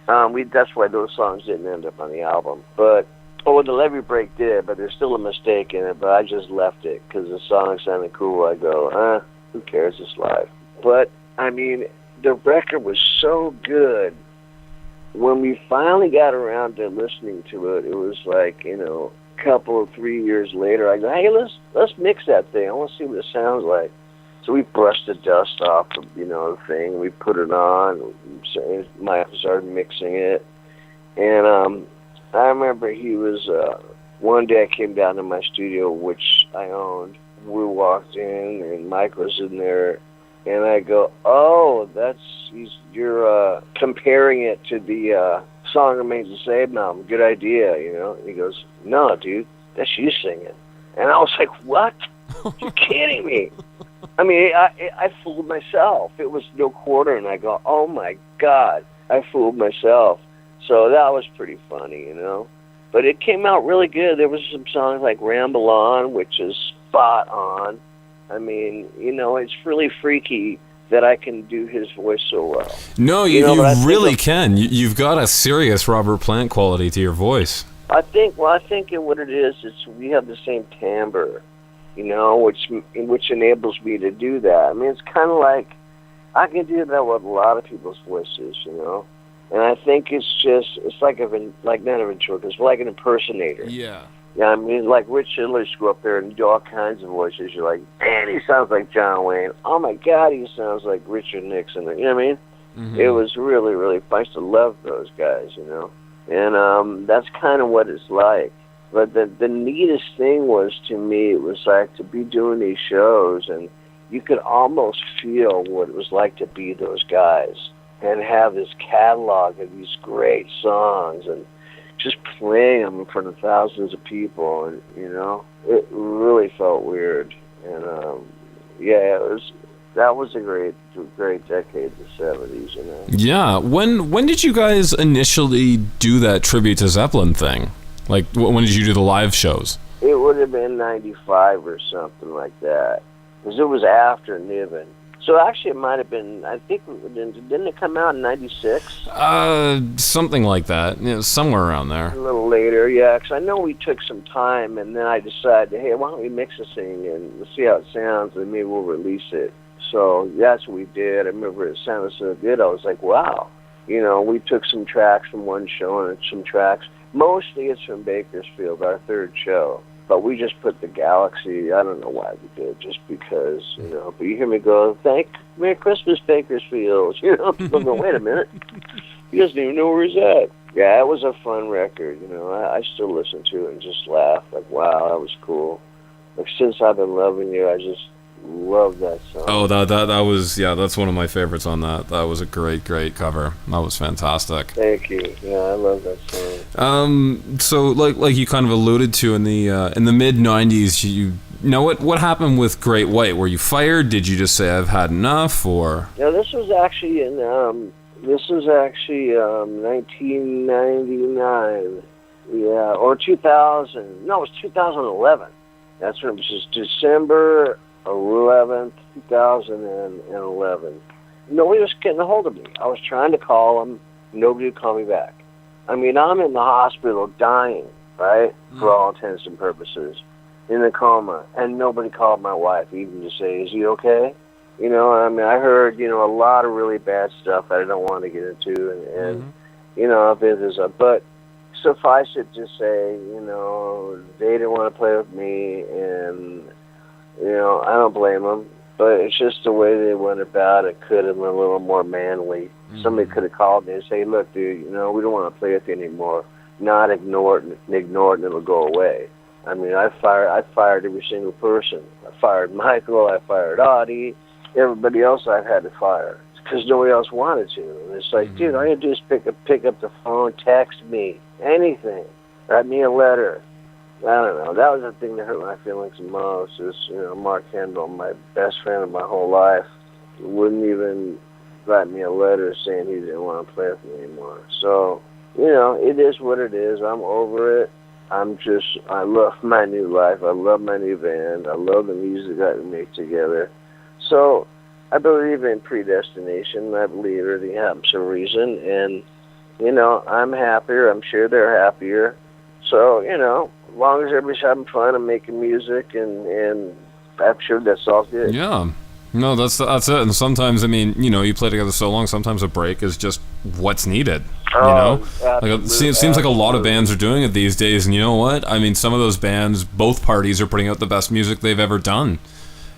that's why those songs didn't end up on the album. But, the levee break did, but there's still a mistake in it. But I just left it because the song sounded cool. I go, who cares? It's live. But, I mean, the record was so good. When we finally got around to listening to it, it was like, couple of 3 years later, I go, hey, let's mix that thing. I want to see what it sounds like. So we brushed the dust off of, the thing. We put it on. Michael started mixing it. And I remember he was, one day I came down to my studio, which I owned. We walked in, and Mike was in there. And I go, you're comparing it to the Song Remains the Same album. Good idea, And he goes, no, dude, that's you singing. And I was like, what? You're kidding me. I mean, I fooled myself. It was no quarter, and I go, oh, my God, I fooled myself. So that was pretty funny, But it came out really good. There was some songs like Ramble On, which is spot on. I mean, it's really freaky that I can do his voice so well. No, you really can. You've got a serious Robert Plant quality to your voice. I think what it is we have the same timbre, which enables me to do that. I mean, it's kind of like I can do that with a lot of people's voices, And I think it's like not a ventriloquist, but like an impersonator. Yeah. Yeah, I mean, like Rich Schindler's go up there and do all kinds of voices. You're like, man, he sounds like John Wayne. Oh, my God, he sounds like Richard Nixon. You know what I mean? Mm-hmm. It was really, really fun. I used to love those guys, And that's kind of what it's like. But the neatest thing was, to me, it was like to be doing these shows, and you could almost feel what it was like to be those guys and have this catalog of these great songs and just playing them in front of thousands of people, and it really felt weird. And that was a great decade, the 70s. Yeah. When did you guys initially do that tribute to Zeppelin thing? Like, when did you do the live shows? It would have been 95 or something like that, because it was after Niven. So actually, it might have been, I think, didn't it come out in 96? Something like that. Somewhere around there. A little later, yeah, because I know we took some time, and then I decided, hey, why don't we mix this thing and let's see how it sounds, and maybe we'll release it. So that's what we did. I remember it sounded so good. I was like, wow. We took some tracks from one show and some tracks. Mostly it's from Bakersfield, our third show. But we just put the Galaxy, I don't know why we did, just because, But you hear me go, Merry Christmas, Bakersfield. I'm going, wait a minute. He doesn't even know where he's at. Yeah, it was a fun record, I still listen to it and just laugh. Like, wow, that was cool. Like, Since I've Been Loving You, I just love that song. Oh, that was, that's one of my favorites on that. That was a great cover. That was fantastic. Thank you. Yeah, I love that song. So like you kind of alluded to in the mid 90s, what happened with Great White? Were you fired? Did you just say I've had enough, or? No, this was actually in 1999. Yeah, or 2000. No, it was 2011. That's when it was just December 11th, 2011. Nobody was getting a hold of me. I was trying to call them. Nobody would call me back. I mean, I'm in the hospital dying, right, for all intents and purposes, in a coma, and nobody called my wife even to say, is he okay? You know, I mean, I heard, a lot of really bad stuff I don't want to get into, and but suffice it to say, they didn't want to play with me, and, I don't blame them, but it's just the way they went about it could have been a little more manly. Somebody could have called me and say, look, dude, we don't want to play with you anymore. Not ignore it, and it'll go away. I mean, I fired every single person. I fired Michael, I fired Audie, everybody else I've had to fire because nobody else wanted to. And it's like, dude, all you do is pick up the phone, text me, anything, write me a letter. I don't know. That was the thing that hurt my feelings the most is, Mark Kendall, my best friend of my whole life, wouldn't even write me a letter saying he didn't want to play with me anymore. So, it is what it is. I'm over it. I love my new life. I love my new band. I love the music that we make together. So I believe in predestination. I believe everything happens for a reason. And, I'm happier. I'm sure they're happier. So, as long as everybody's having fun and making music, and I'm sure that's all good. Yeah. No, that's it. And sometimes, you play together so long, sometimes a break is just what's needed. It seems like a lot of bands are doing it these days, and you know what? Some of those bands, both parties are putting out the best music they've ever done.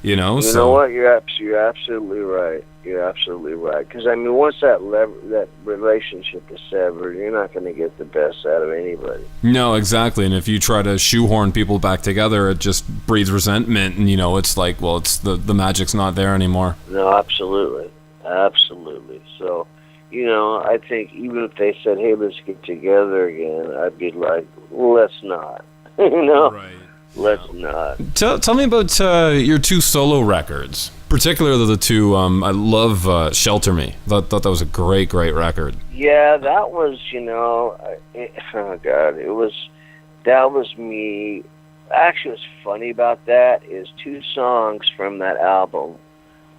You know what? You're absolutely right. You're absolutely right. Because once that relationship is severed, you're not going to get the best out of anybody. No, exactly. And if you try to shoehorn people back together, it just breeds resentment. And it's like, well, it's the magic's not there anymore. No, absolutely, So, I think even if they said, "Hey, let's get together again," I'd be like, "Let's not." Right. Let's not. Tell me about your two solo records, particularly the two. I love "Shelter Me." Thought that was a great record. Yeah, that was. That was me. Actually, what's funny about that is two songs from that album.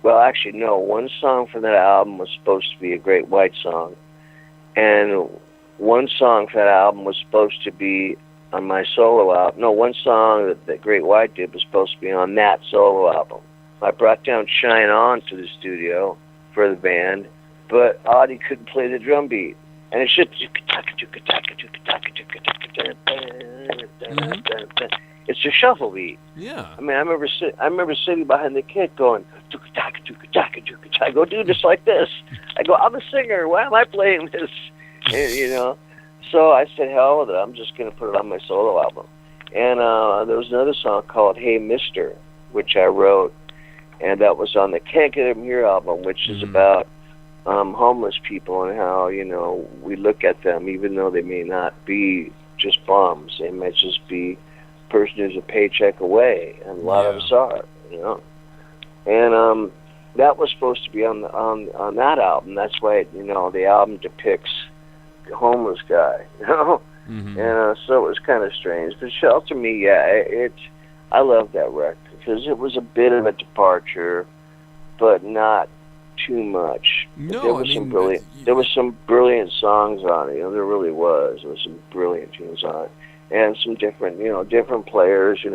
Well, actually, no. One song from that album was supposed to be a Great White song, and one song from that album was supposed to be on my solo album. No, one song that Great White did was supposed to be on that solo album. I brought down Shine On to the studio for the band, but Audie couldn't play the drum beat. And it's just... It's a shuffle beat. Yeah. I remember sitting behind the kit going... I go, dude, just like this. I go, I'm a singer. Why am I playing this? And, so I said, hell with it. I'm just going to put it on my solo album. And there was another song called Hey Mister, which I wrote, and that was on the Can't Get Him Here album, which is about homeless people and how, we look at them, even though they may not be just bums. They might just be a person who's a paycheck away, and a lot of us are, And that was supposed to be on that album. That's why, the album depicts homeless guy, and so it was kind of strange. But Shelter Me, I love that record because it was a bit of a departure, but not too much. No, there was some brilliant songs on it. There really was. There was some brilliant tunes on it, and some different, different players.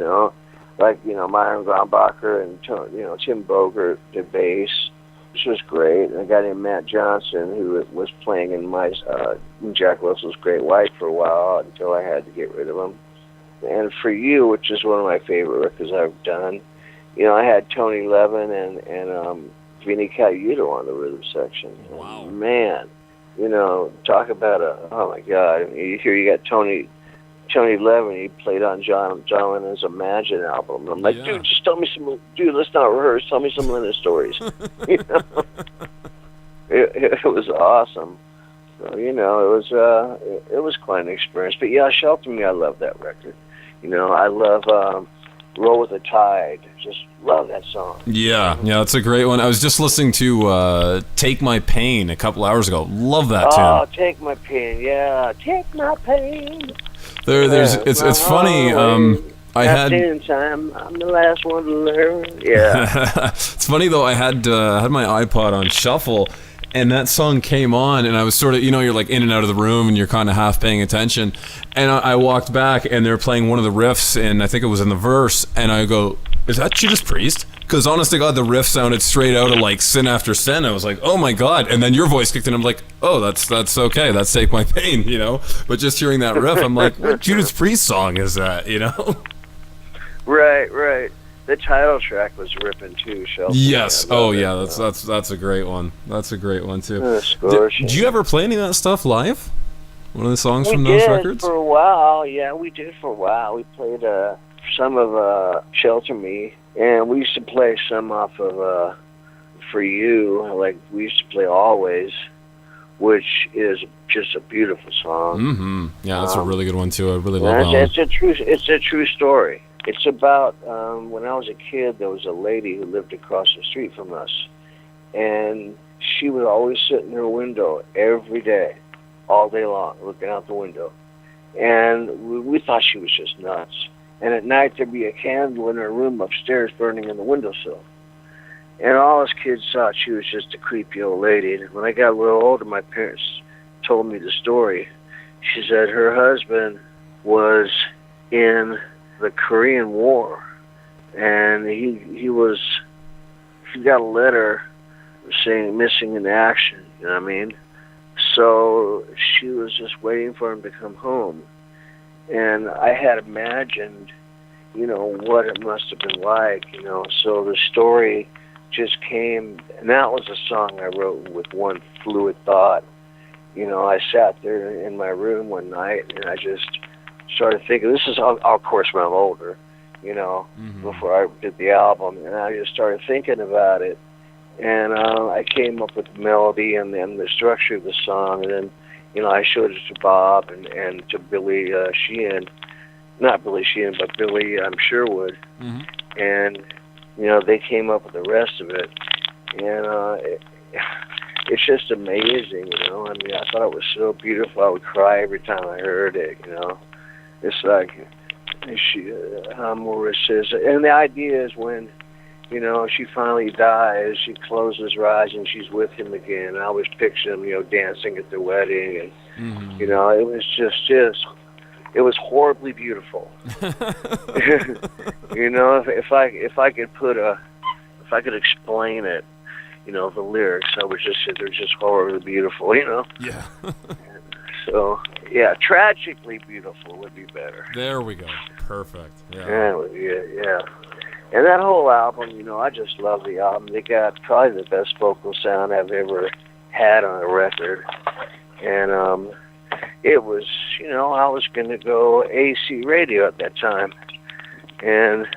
Like Myron Grombacher and Tim Bogert did bass. Which was great. And a guy named Matt Johnson who was playing in my Jack Russell's Great White for a while until I had to get rid of him. And For You, which is one of my favorite records I've done, I had Tony Levin and Vinny Cayuto on the rhythm section. Wow. And man, talk about oh my God. You got Tony Levin, he played on John Lennon's Imagine album. And I'm like, dude, just tell me let's not rehearse, tell me some Lennon stories. It was awesome. So, it was quite an experience. But yeah, Shelter Me, I love that record. I love Roll with the Tide. Just love that song. Yeah, it's a great one. I was just listening to Take My Pain a couple hours ago. Love that tune. Oh, Take My Pain, yeah. Take My Pain. It's funny. I had time. I'm the last one to learn. Yeah. It's funny though. I had my iPod on shuffle, and that song came on, and I was sort of, you're like in and out of the room, and you're kind of half paying attention. And I walked back, and they're playing one of the riffs, and I think it was in the verse, and I go, "Is that Judas Priest?" Because honest to God, the riff sounded straight out of like Sin After Sin. I was like, "Oh my God!" And then your voice kicked in. I'm like, "Oh, that's okay. That's Take My Pain," But just hearing that riff, I'm like, "What Judas Priest song is that?" Right. The title track was ripping too, Shelby. Yes. Oh yeah, that's a great one. That's a great one too. Did you ever play any of that stuff live? One of the songs from those records? For a while. Yeah, we did for a while. We played some of Shelter Me, and we used to play some off of For You. Like we used to play Always, which is just a beautiful song. Mm-hmm. Yeah, that's a really good one too. I really love that. It's a true story. It's about when I was a kid, there was a lady who lived across the street from us, and she would always sit in her window every day, all day long, looking out the window. And we thought she was just nuts. And at night, there'd be a candle in her room upstairs burning in the windowsill. And all us kids thought she was just a creepy old lady. And when I got a little older, my parents told me the story. She said her husband was in the Korean War, and he got a letter saying missing in action, you know what I mean? So she was just waiting for him to come home. And I had imagined, what it must have been like, So the story just came, and that was a song I wrote with one fluid thought. I sat there in my room one night, and I just started thinking, this is, of course, when I'm older, before I did the album, and I just started thinking about it. And I came up with the melody and then the structure of the song, and then, I showed it to Bob and to Billy Sheehan, not Billy Sheehan, but Billy Sherwood, and, they came up with the rest of it, and it's just amazing, I thought it was so beautiful. I would cry every time I heard it, It's like, Maurice says, and the idea is when, she finally dies, she closes her eyes and she's with him again. I always picture them, dancing at the wedding, and it was it was horribly beautiful. If I could explain it, the lyrics, I would just say they're just horribly beautiful, Yeah. So, yeah, tragically beautiful would be better. There we go. Perfect. Yeah. And that whole album, I just love the album. They got probably the best vocal sound I've ever had on a record. And it was, I was going to go AC radio at that time. And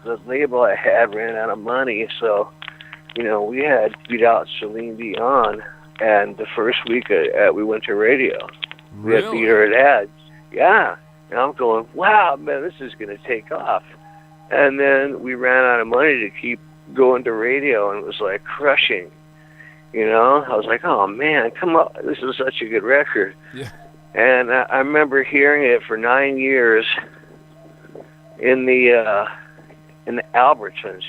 the label I had ran out of money, so, we had beat out Celine Dion. And the first week we went to radio. We had beat her at ads. Yeah. And I'm going, wow, man, this is going to take off. And then we ran out of money to keep going to radio, and it was like crushing. I was like, oh, man, come on. This is such a good record. Yeah. And I remember hearing it for 9 years in the Albertsons.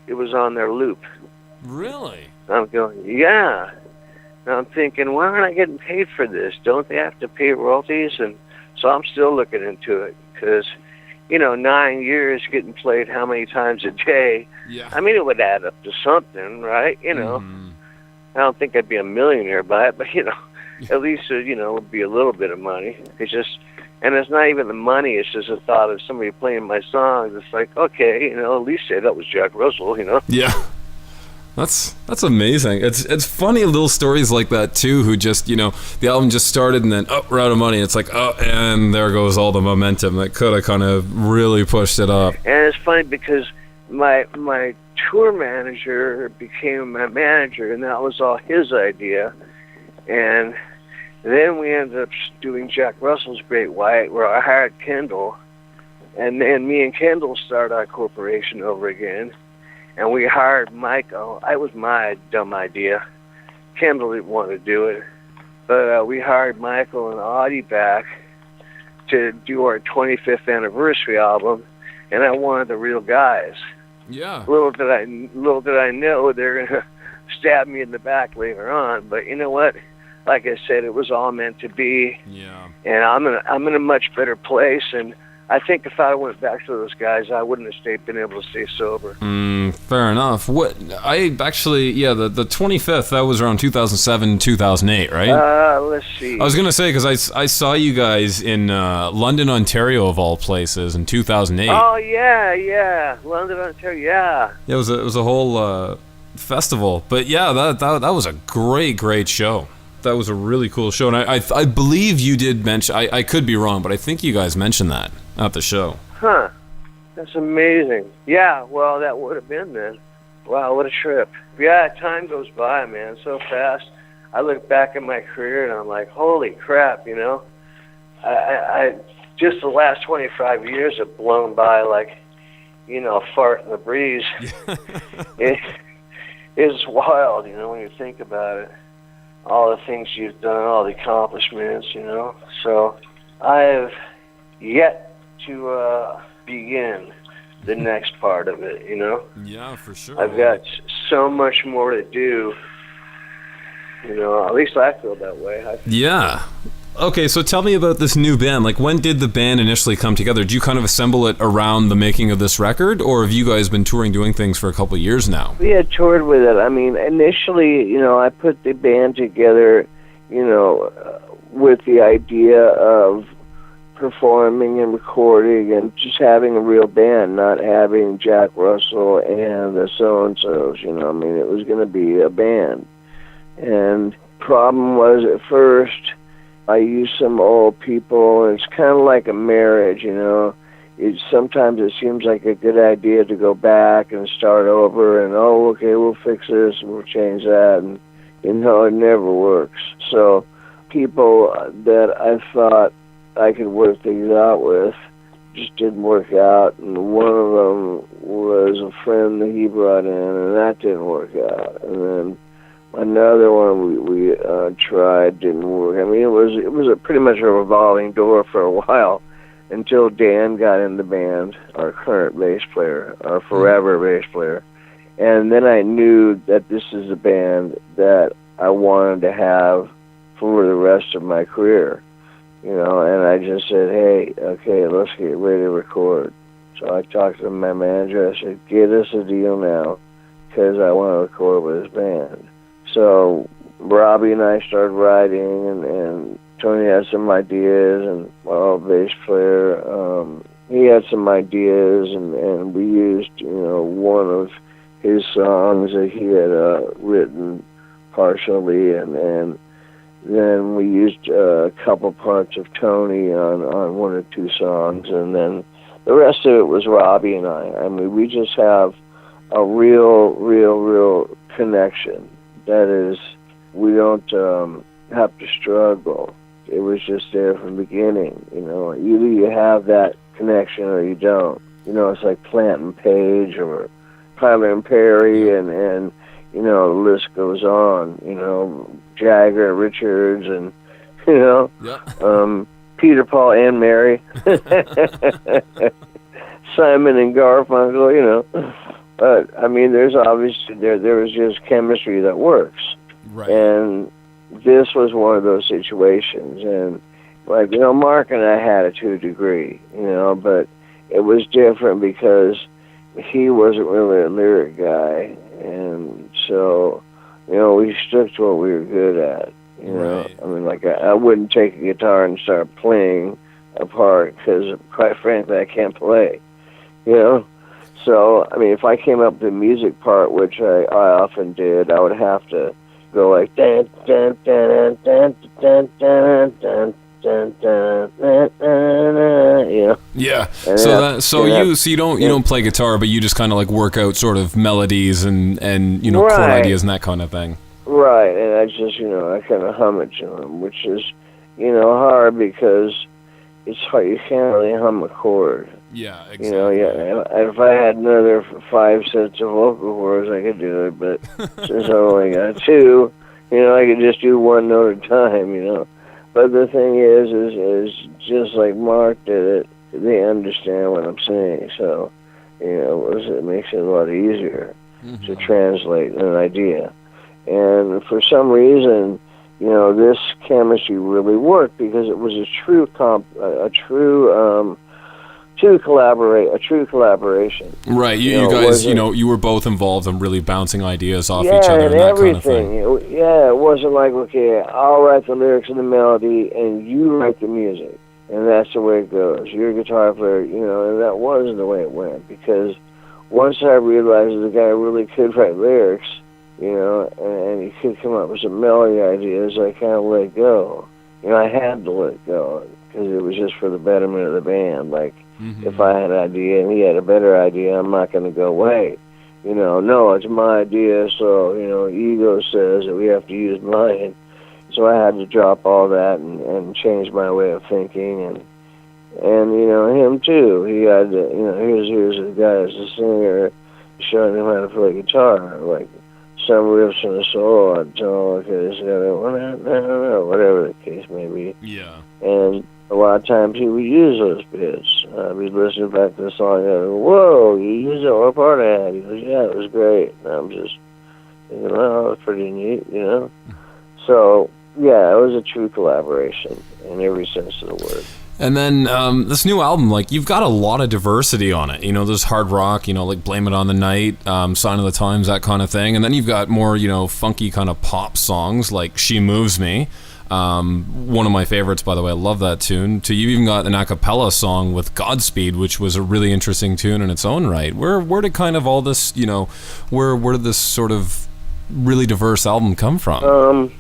It was on their loop. Really? I'm going, yeah. And I'm thinking, why aren't I getting paid for this? Don't they have to pay royalties? And so I'm still looking into it because, 9 years getting played how many times a day? Yeah. I mean, it would add up to something, right? I don't think I'd be a millionaire by it, but, at least, it would be a little bit of money. And it's not even the money. It's just a thought of somebody playing my songs. It's like, okay, at least say that was Jack Russell, Yeah. That's amazing. It's funny little stories like that too. Who just the album just started and then we're out of money. It's like and there goes all the momentum that could have kind of really pushed it up. And it's funny because my tour manager became my manager, and that was all his idea. And then we ended up doing Jack Russell's Great White, where I hired Kendall, and then me and Kendall started our corporation over again. And we hired Michael. It was my dumb idea. Kendall didn't want to do it. But we hired Michael and Audie back to do our 25th anniversary album, and I wanted the real guys. Yeah. Little did I know they're gonna stab me in the back later on. But you know what? Like I said, it was all meant to be. Yeah. And I'm in a much better place. And I think if I went back to those guys, I wouldn't have been able to stay sober. Fair enough. What I actually, the 25th, that was around 2007, 2008, right? Let's see. I was gonna say because I saw you guys in London, Ontario, of all places, in 2008. Oh yeah, London, Ontario, yeah. Yeah, it was a whole festival. But yeah, that was a great show. That was a really cool show, and I believe you did mention. I could be wrong, but I think you guys mentioned that at the show. Huh. That's amazing. Yeah, well, that would have been then. Wow, what a trip. Yeah, time goes by, man, so fast. I look back at my career, and I'm like, holy crap, you know? I just the last 25 years have blown by like, you know, a fart in the breeze. It's wild, you know, when you think about it. All the things you've done, all the accomplishments, you know? So I have yet to begin the next part of it, you know? Yeah, for sure. I've got so much more to do, you know, at least I feel that way. Yeah. Okay, so tell me about this new band. Like, when did the band initially come together? Did you kind of assemble it around the making of this record, or have you guys been touring, doing things for a couple of years now? We had toured with it. I mean, initially, you know, I put the band together, you know, with the idea of performing and recording and just having a real band, not having Jack Russell and the so-and-sos, you know. I mean, it was going to be a band. And problem was, at first, I used some old people, and it's kind of like a marriage, you know. Sometimes it seems like a good idea to go back and start over, and, oh, okay, we'll fix this, and we'll change that, and, you know, it never works. So people that I thought I could work things out with just didn't work out, and one of them was a friend that he brought in, and that didn't work out. And then another one we tried didn't work. I mean, it was pretty much a revolving door for a while until Dan got in the band, our current bass player, our forever bass player. And then I knew that this is a band that I wanted to have for the rest of my career, you know. And I just said, hey, okay, let's get ready to record. So I talked to my manager. I said, get us a deal now, because I want to record with this band. So Robbie and I started writing, and Tony had some ideas, and our bass player, he had some ideas, and we used, you know, one of his songs that he had written partially, and then we used a couple parts of Tony on one or two songs, and then the rest of it was Robbie and I. I mean, we just have a real connection. That is, we don't have to struggle. It was just there from the beginning, you know. Either you have that connection or you don't. You know, it's like Plant and Page or Tyler and Perry, and you know, the list goes on. You know, Jagger, Richards, and, you know, Peter, Paul, and Mary, Simon and Garfunkel, you know. But, I mean, there's obviously, there is just chemistry that works. Right. And this was one of those situations. And, like, you know, Mark and I had it to a degree, you know, but it was different because he wasn't really a lyric guy. And so, you know, we stuck to what we were good at, you know. Right. I mean, like, I wouldn't take a guitar and start playing a part because, quite frankly, I can't play, you know. So, I mean, if I came up with the music part, which I often did, I would have to go like dun dun dun dun dun dun dun dun dun dun, you know. Yeah. And You don't play guitar, but you just kind of like work out sort of melodies and you know, chord ideas and that kind of thing. Right, and I just, you know, I kind of hum it to them, which is, you know, hard because it's hard. You can't really hum a chord. Yeah, exactly. You know, yeah. If I had another 5 sets of vocal cords, I could do it. But since I only got 2, you know, I could just do one note at a time. You know, But the thing is just like Mark did it, they understand what I'm saying. So, it makes it a lot easier to translate an idea. And for some reason, this chemistry really worked because it was a true collaboration. Right, you guys, you were both involved in really bouncing ideas off each other and that everything. kind of thing. It wasn't like, okay, I'll write the lyrics and the melody, and you write the music, and that's the way it goes. You're a guitar player, and that wasn't the way it went, because once I realized the guy really could write lyrics, and he could come up with some melody ideas, I kind of let go. I had to let go, because it was just for the betterment of the band. Like, if I had an idea and he had a better idea, I'm not going to go, wait, no, it's my idea, so, ego says that we have to use mine. So I had to drop all that and change my way of thinking, and him too. He had to, here's a guy as a singer showing him how to play guitar, like some riffs in a solo. I'd tell him, okay, this guy, whatever the case may be. Yeah. And a lot of times he would use those bits. I'd be listening back to the song and I'd go, whoa, you used that, what part I had? He goes, yeah, it was great. And I'm just thinking, well, that's pretty neat, So, yeah, it was a true collaboration in every sense of the word. And then this new album, like, you've got a lot of diversity on it. There's hard rock, like Blame It on the Night, Sign of the Times, that kind of thing. And then you've got more, funky kind of pop songs like She Moves Me. One of my favorites, by the way. I love that tune. You've even got an a cappella song with Godspeed, which was a really interesting tune in its own right. Where did kind of all this, where did this sort of really diverse album come from?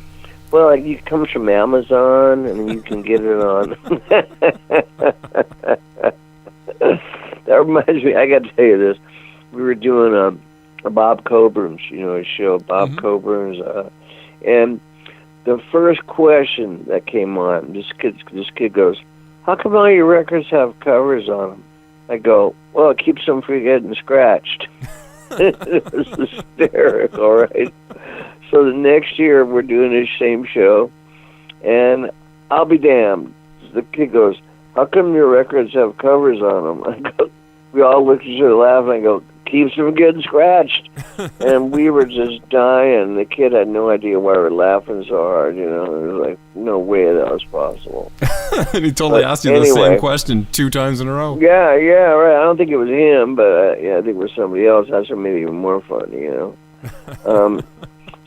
Well, it comes from Amazon, and you can get it on. That reminds me, I got to tell you this. We were doing a Bob Coburn's, show, Bob Coburn's, and the first question that came on, this kid goes, how come all your records have covers on them? I go, well, it keeps them from getting scratched. It was hysterical, right? So the next year we're doing this same show, and I'll be damned. The kid goes, how come your records have covers on them? I go, we all look at each other laughing. I go, keeps them getting scratched. And we were just dying. The kid had no idea why we were laughing so hard, It was like, no way that was possible. And he totally asked you the same question 2 times in a row. Yeah, right. I don't think it was him, but I think it was somebody else. That's what made it even more funny,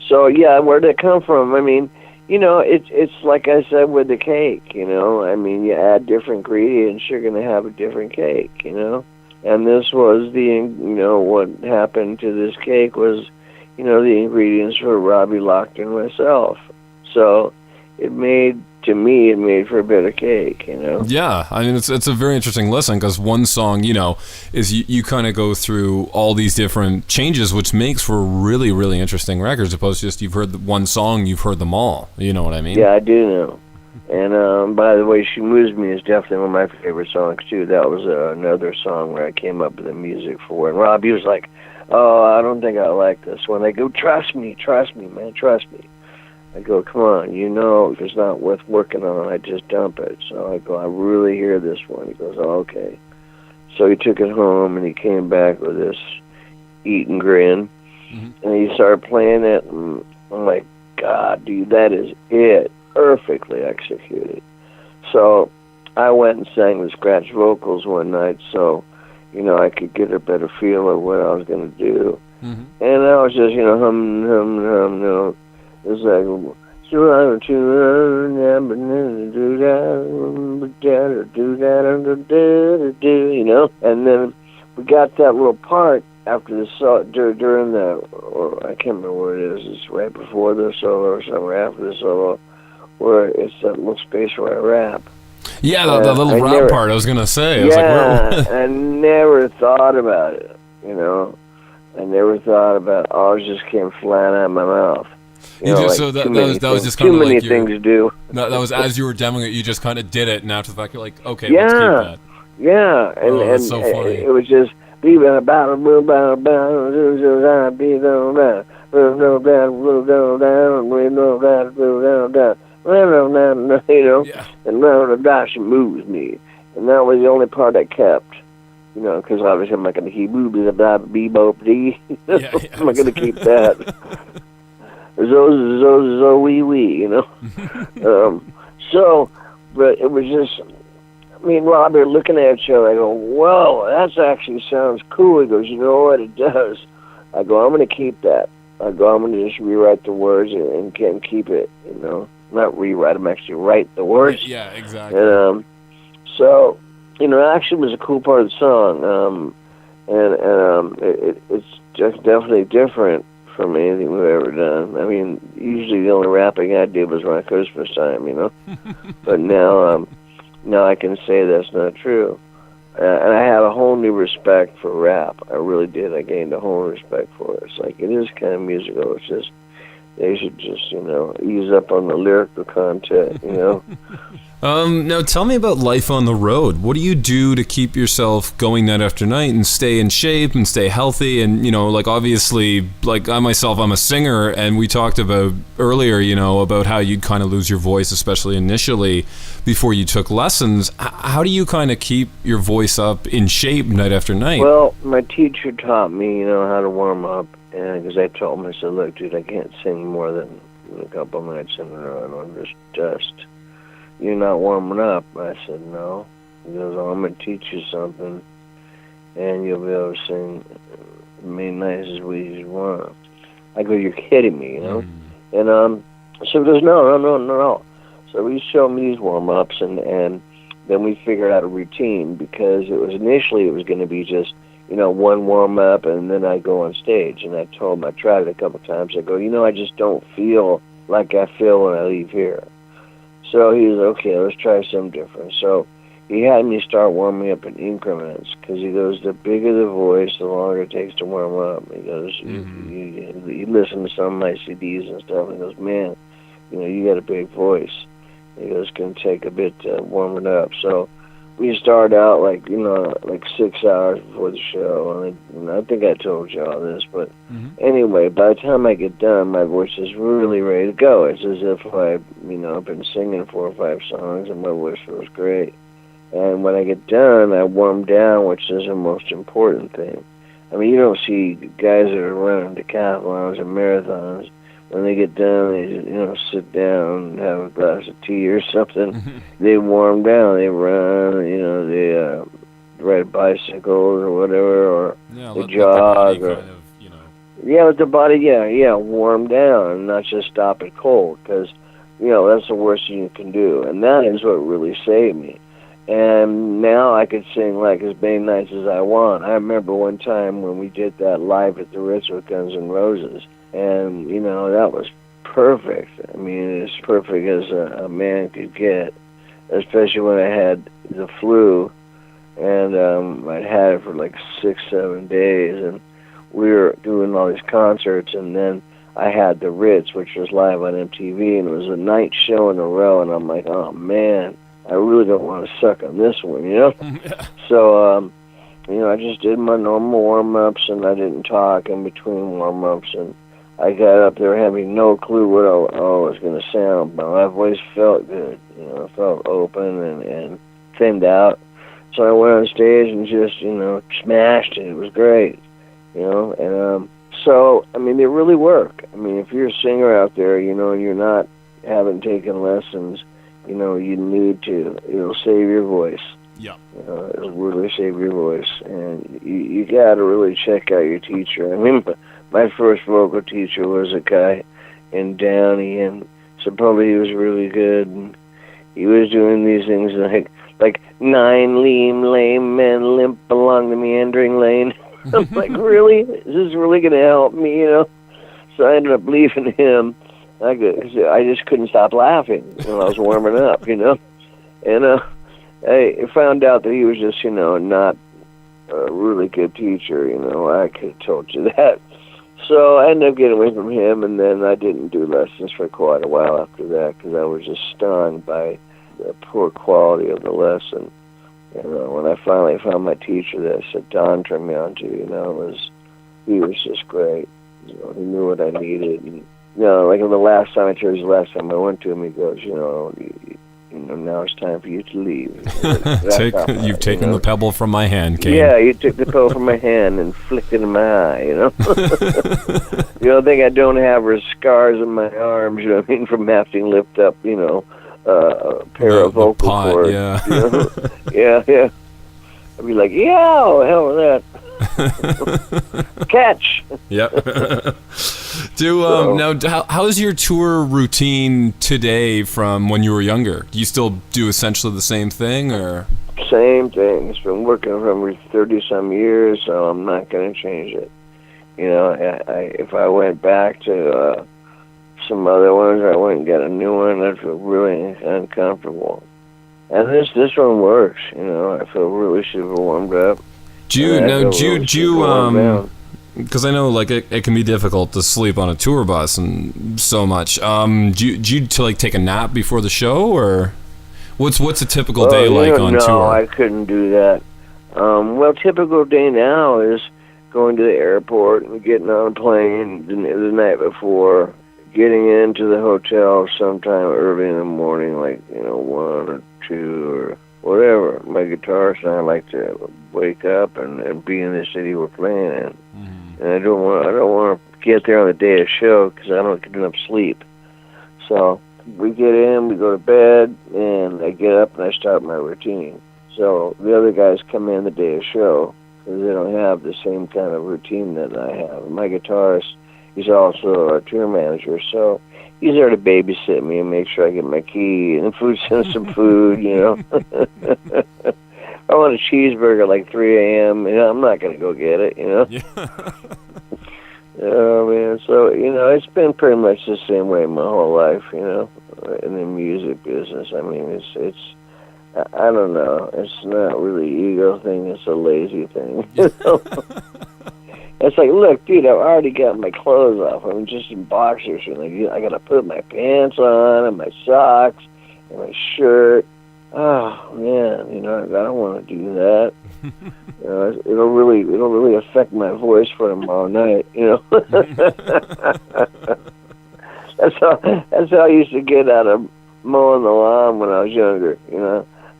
So, yeah, where did it come from? I mean, it's like I said with the cake, I mean, you add different ingredients, you're going to have a different cake, And this was what happened to this cake was, the ingredients were Robbie Locked and myself. So it made for a better cake, Yeah, I mean, it's a very interesting listen, because one song, is you kind of go through all these different changes, which makes for a really, really interesting record, as opposed to just you've heard one song, you've heard them all. You know what I mean? Yeah, I do know. And by the way, She Moves Me is definitely one of my favorite songs, too. That was another song where I came up with the music for. And Robbie was like, oh, I don't think I like this one. I go, trust me, man, trust me. I go, come on, if it's not worth working on, I just dump it. So I go, I really hear this one. He goes, oh, okay. So he took it home, and he came back with this eat and grin. And he started playing it, and I'm like, God, dude, that is it. Perfectly executed. So I went and sang the scratch vocals one night so, I could get a better feel of what I was going to do. And I was just, hum. It's like, and then we got that little part after the solo, during the, or I can't remember what it is, it's right before the solo or somewhere after the solo, where it's that little space where I rap. Yeah, the little rap part, I was going to say. I was like, I never thought about it, I never thought about it. All just came flying out of my mouth. So that was just kind of like too many things to do. That was as you were demoing it, you just kind of did it, and after the fact, you're like, okay, let's keep that. Yeah, and that's so funny. It was just, Yeah. and now the dash moves me. And that was the only part I kept, because obviously I'm not going to keep bee-bop-dee. Yeah. I'm not going to keep that. Zo, wee, So, but it was just, me and Robert looking at each other, I go, whoa, that actually sounds cool. He goes, you know what, it does. I go, I'm going to keep that. I go, I'm going to just rewrite the words and keep it, Not rewrite them, actually write the words. Yeah, exactly. And so, it actually was a cool part of the song. It's just definitely different from anything we've ever done. I mean, usually the only rapping I did was around Christmas time, But now I can say that's not true. And I had a whole new respect for rap. I really did. I gained a whole respect for it. It's like, it is kind of musical. It's just, they should just, ease up on the lyrical content, Now tell me about life on the road. What do you do to keep yourself going night after night and stay in shape and stay healthy? And, obviously, I myself, I'm a singer, and we talked about earlier, about how you'd kind of lose your voice, especially initially before you took lessons. How do you kind of keep your voice up in shape night after night? Well, my teacher taught me, how to warm up. And because I told him, I said, look, dude, I can't sing more than a couple nights in a row. I'm just dust. You're not warming up. I said, no. He goes, oh, I'm going to teach you something, and you'll be able to sing nice as we as you want. I go, you're kidding me, And so he goes, no. So he showed me these warm-ups, and then we figured out a routine, because it was going to be just, one warm-up, and then I go on stage. And I tried it a couple times. I go, I just don't feel like I feel when I leave here. So he was, okay, let's try something different. So he had me start warming up in increments, because he goes, the bigger the voice, the longer it takes to warm up. He goes, you listen to some of my CDs and stuff, and he goes, man, you got a big voice. He goes, it's going to take a bit to warm it up. So we start out like 6 hours before the show, and I think I told you all this, but anyway, by the time I get done, my voice is really ready to go. It's as if I've been singing 4 or 5 songs, and my voice feels great. And when I get done, I warm down, which is the most important thing. I mean, you don't see guys that are running decathlons and marathons. When they get done, they sit down and have a glass of tea or something. They warm down. They run. They ride bicycles or whatever, or they jog. Let the body, warm down and not just stop it cold, because that's the worst thing you can do. And that is what really saved me. And now I could sing like as many nights as I want. I remember one time when we did that live at the Ritz with Guns N' Roses. And, that was perfect. I mean, as perfect as a man could get, especially when I had the flu, and I'd had it for like 6-7 days, and we were doing all these concerts, and then I had the Ritz, which was live on MTV, and it was a night show in a row, and I'm like, oh, man, I really don't want to suck on this one, So, I just did my normal warm-ups, and I didn't talk in between warm-ups, and I got up there having no clue what I was going to sound, but my voice felt good, it felt open and thinned out. So I went on stage and just, smashed it. It was great, and so, I mean, they really work. I mean, if you're a singer out there, and you're not haven't taken lessons, you need to. It'll save your voice. Yeah. It'll really save your voice, and you got to really check out your teacher. I mean, my first vocal teacher was a guy in Downey, and supposedly he was really good. And he was doing these things like 9 lame men limp along the meandering lane. I'm like, really? Is this really going to help me? So I ended up leaving him. I just couldn't stop laughing when I was warming up. And I found out that he was just not a really good teacher. I could have told you that. So I ended up getting away from him, and then I didn't do lessons for quite a while after that, because I was just stunned by the poor quality of the lesson. When I finally found my teacher that Don turned me on to, he was just great. He knew what I needed. And, like the last time I went to him, he goes, now it's time for you to leave. You've taken the pebble from my hand, Kane. Yeah, you took the pebble from my hand and flicked it in my eye, The only thing I don't have are scars on my arms, from having to lift up, a pair of vocal cords. Yeah. Yeah. I'd be like, yeah, hell with that. Catch. Yep. Now, how's your tour routine today from when you were younger? Do you still do essentially the same thing, or? Same thing. It's been working for 30-some years, so I'm not going to change it. If I went back to some other ones, I wouldn't get a new one. I'd feel really uncomfortable. And this one works. I feel really super warmed up. Do you because I know it can be difficult to sleep on a tour bus and so much. Do you take a nap before the show, or what's a typical day like on tour? No, I couldn't do that. Typical day now is going to the airport and getting on a plane the night before, getting into the hotel sometime early in the morning, 1 or 2 or whatever. My guitarist and I like to wake up and be in the city we're playing in. And I don't want to get there on the day of the show because I don't get enough sleep. So we get in, we go to bed, and I get up and I start my routine. So the other guys come in the day of show because they don't have the same kind of routine that I have. My guitarist, he's also a tour manager, so he's there to babysit me and make sure I get my key and send some food, I want a cheeseburger 3 a.m., I'm not going to go get it, Yeah. Oh, man, so, it's been pretty much the same way my whole life, in the music business. I mean, it's I don't know, it's not really an ego thing, it's a lazy thing, It's like, look, dude, I've already got my clothes off. I'm just in boxers. And I got to put my pants on and my socks and my shirt. Oh, man, I don't want to do that. It'll really affect my voice for tomorrow night, That's how I used to get out of mowing the lawn when I was younger,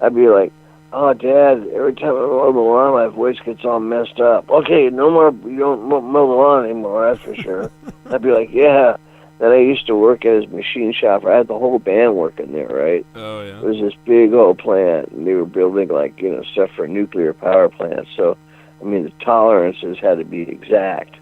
I'd be like, oh, Dad, every time I mow the lawn, my voice gets all messed up. Okay, no more, you don't mow the lawn anymore, that's for sure. I'd be like, yeah. Then I used to work at his machine shop. I had the whole band working there, right? Oh, yeah. It was this big old plant, and they were building, stuff for nuclear power plants. So, the tolerances had to be exact.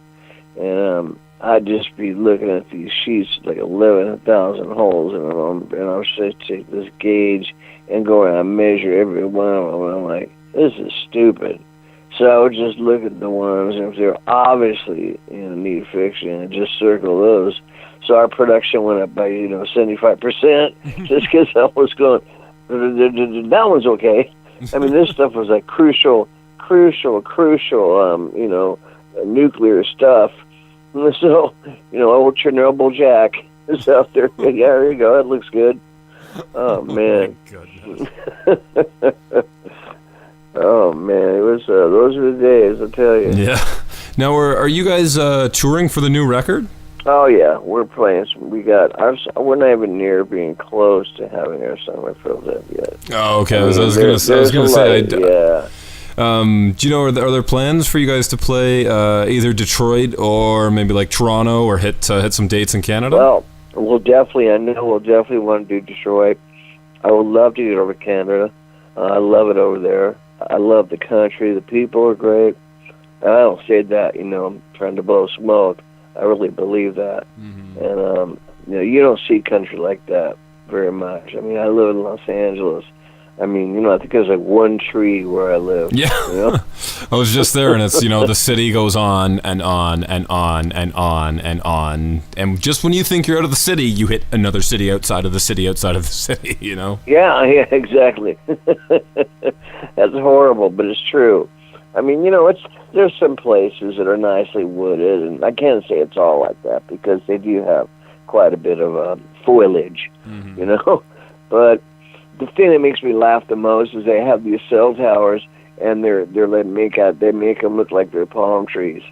And I'd just be looking at these sheets, 11,000 holes in them, and I was just take this gauge and go around and measure every one of them, and I'm like, this is stupid. So I would just look at the ones, and if they're obviously need fixing, and just circle those. So our production went up by, 75%, just because I was going, that one's okay. This stuff was crucial, nuclear stuff. So, old Chernobyl Jack is out there. Yeah, there you go. That looks good. Oh, man. Oh, my goodness. Oh, man. It was, those are the days, I'll tell you. Yeah. Now, are you guys touring for the new record? Oh, yeah. We're playing. We're not even near being close to having our summer filled up yet. Oh, okay. I was going to say. Yeah. Do you know, are there plans for you guys to play either Detroit or maybe Toronto, or hit some dates in Canada? Well, I know we'll definitely want to do Detroit. I would love to get over to Canada. I love it over there. I love the country. The people are great. I don't say that, I'm trying to blow smoke. I really believe that. Mm-hmm. And, you don't see country like that very much. I live in Los Angeles. I think there's one tree where I live. Yeah. I was just there, and it's, the city goes on and on and on and on and on. And just when you think you're out of the city, you hit another city outside of the city outside of the city, Yeah, exactly. That's horrible, but it's true. There's some places that are nicely wooded, and I can't say it's all like that because they do have quite a bit of foliage, But the thing that makes me laugh the most is they have these cell towers, and they make them look like they're palm trees,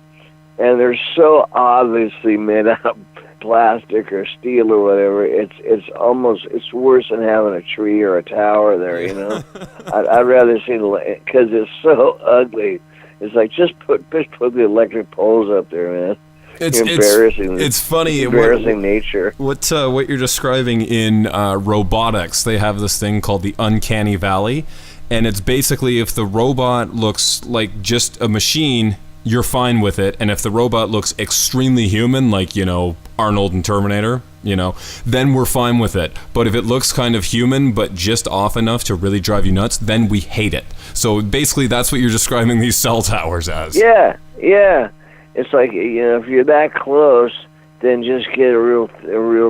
and they're so obviously made out of plastic or steel or whatever, it's worse than having a tree or a tower there, you know. I'd rather see because it's so ugly. It's like just put the electric poles up there, man. It's embarrassing. It's funny. Embarrassing nature. What you're describing in robotics, they have this thing called the uncanny valley, and it's basically if the robot looks like just a machine, you're fine with it, and if the robot looks extremely human, like, you know, Arnold and Terminator, you know, then we're fine with it. But if it looks kind of human, but just off enough to really drive you nuts, then we hate it. So basically, that's what you're describing these cell towers as. Yeah. It's like, you know, if you're that close, then just get a real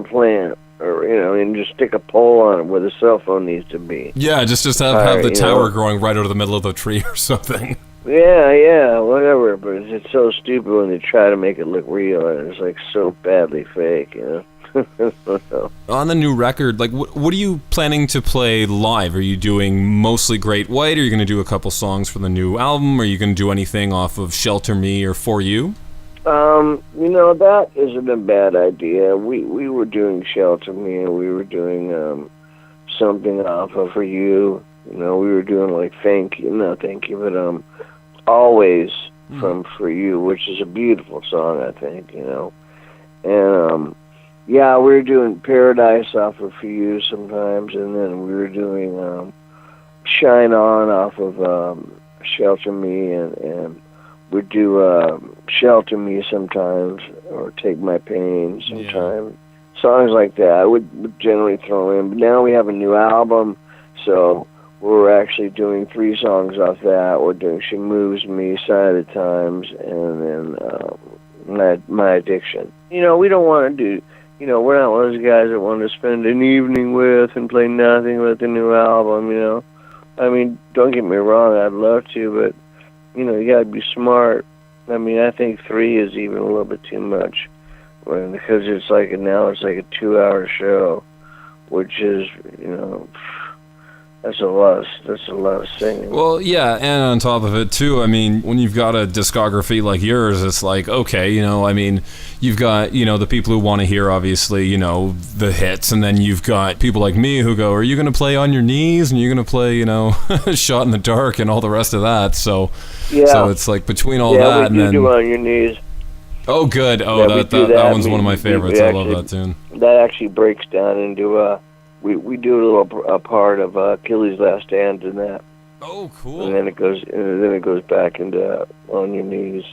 plant, or, you know, and just stick a pole on it where the cell phone needs to be. Yeah, just have the tower growing right out of the middle of the tree or something. Yeah, whatever. But it's so stupid when they try to make it look real, and it's like so badly fake, you know. On the new record, like, what are you planning to play live? Are you doing mostly Great White? Are you going to do a couple songs from the new album? Are you going to do anything off of Shelter Me or For You? You know, that isn't a bad idea. We were doing Shelter Me, and we were doing something off of For You. You know, we were doing like Thank You, but Always from For You, which is a beautiful song, I think, you know. And yeah, we were doing Paradise off of For You sometimes, and then we were doing Shine On off of Shelter Me, and we'd do Shelter Me sometimes, or Take My Pain sometimes. Yeah. Songs like that I would generally throw in. But now we have a new album, so we're actually doing 3 songs off that. We're doing She Moves Me, Sign of the Times, and then My Addiction. You know, we don't want to do... You know, we're not one of those guys that want to spend an evening with and play nothing with the new album, you know. I mean, don't get me wrong, I'd love to, but, you know, you got to be smart. I mean, I think 3 is even a little bit too much, because it's like now it's like a 2-hour show, which is, you know... That's a lot of singing. Well, yeah, and on top of it, too, I mean, when you've got a discography like yours, it's like, okay, you know, I mean, you've got, you know, the people who want to hear, obviously, you know, the hits, and then you've got people like me who go, are you going to play On Your Knees, and you're going to play, you know, Shot in the Dark, and all the rest of that, so it's like between all that, and then... do On Your Knees. Oh, good. Oh, yeah, that one's one of my favorites. I love that tune. That actually breaks down into... We do a part of Achilles' Last Stand in that. Oh, cool! And then it goes back into On Your Knees.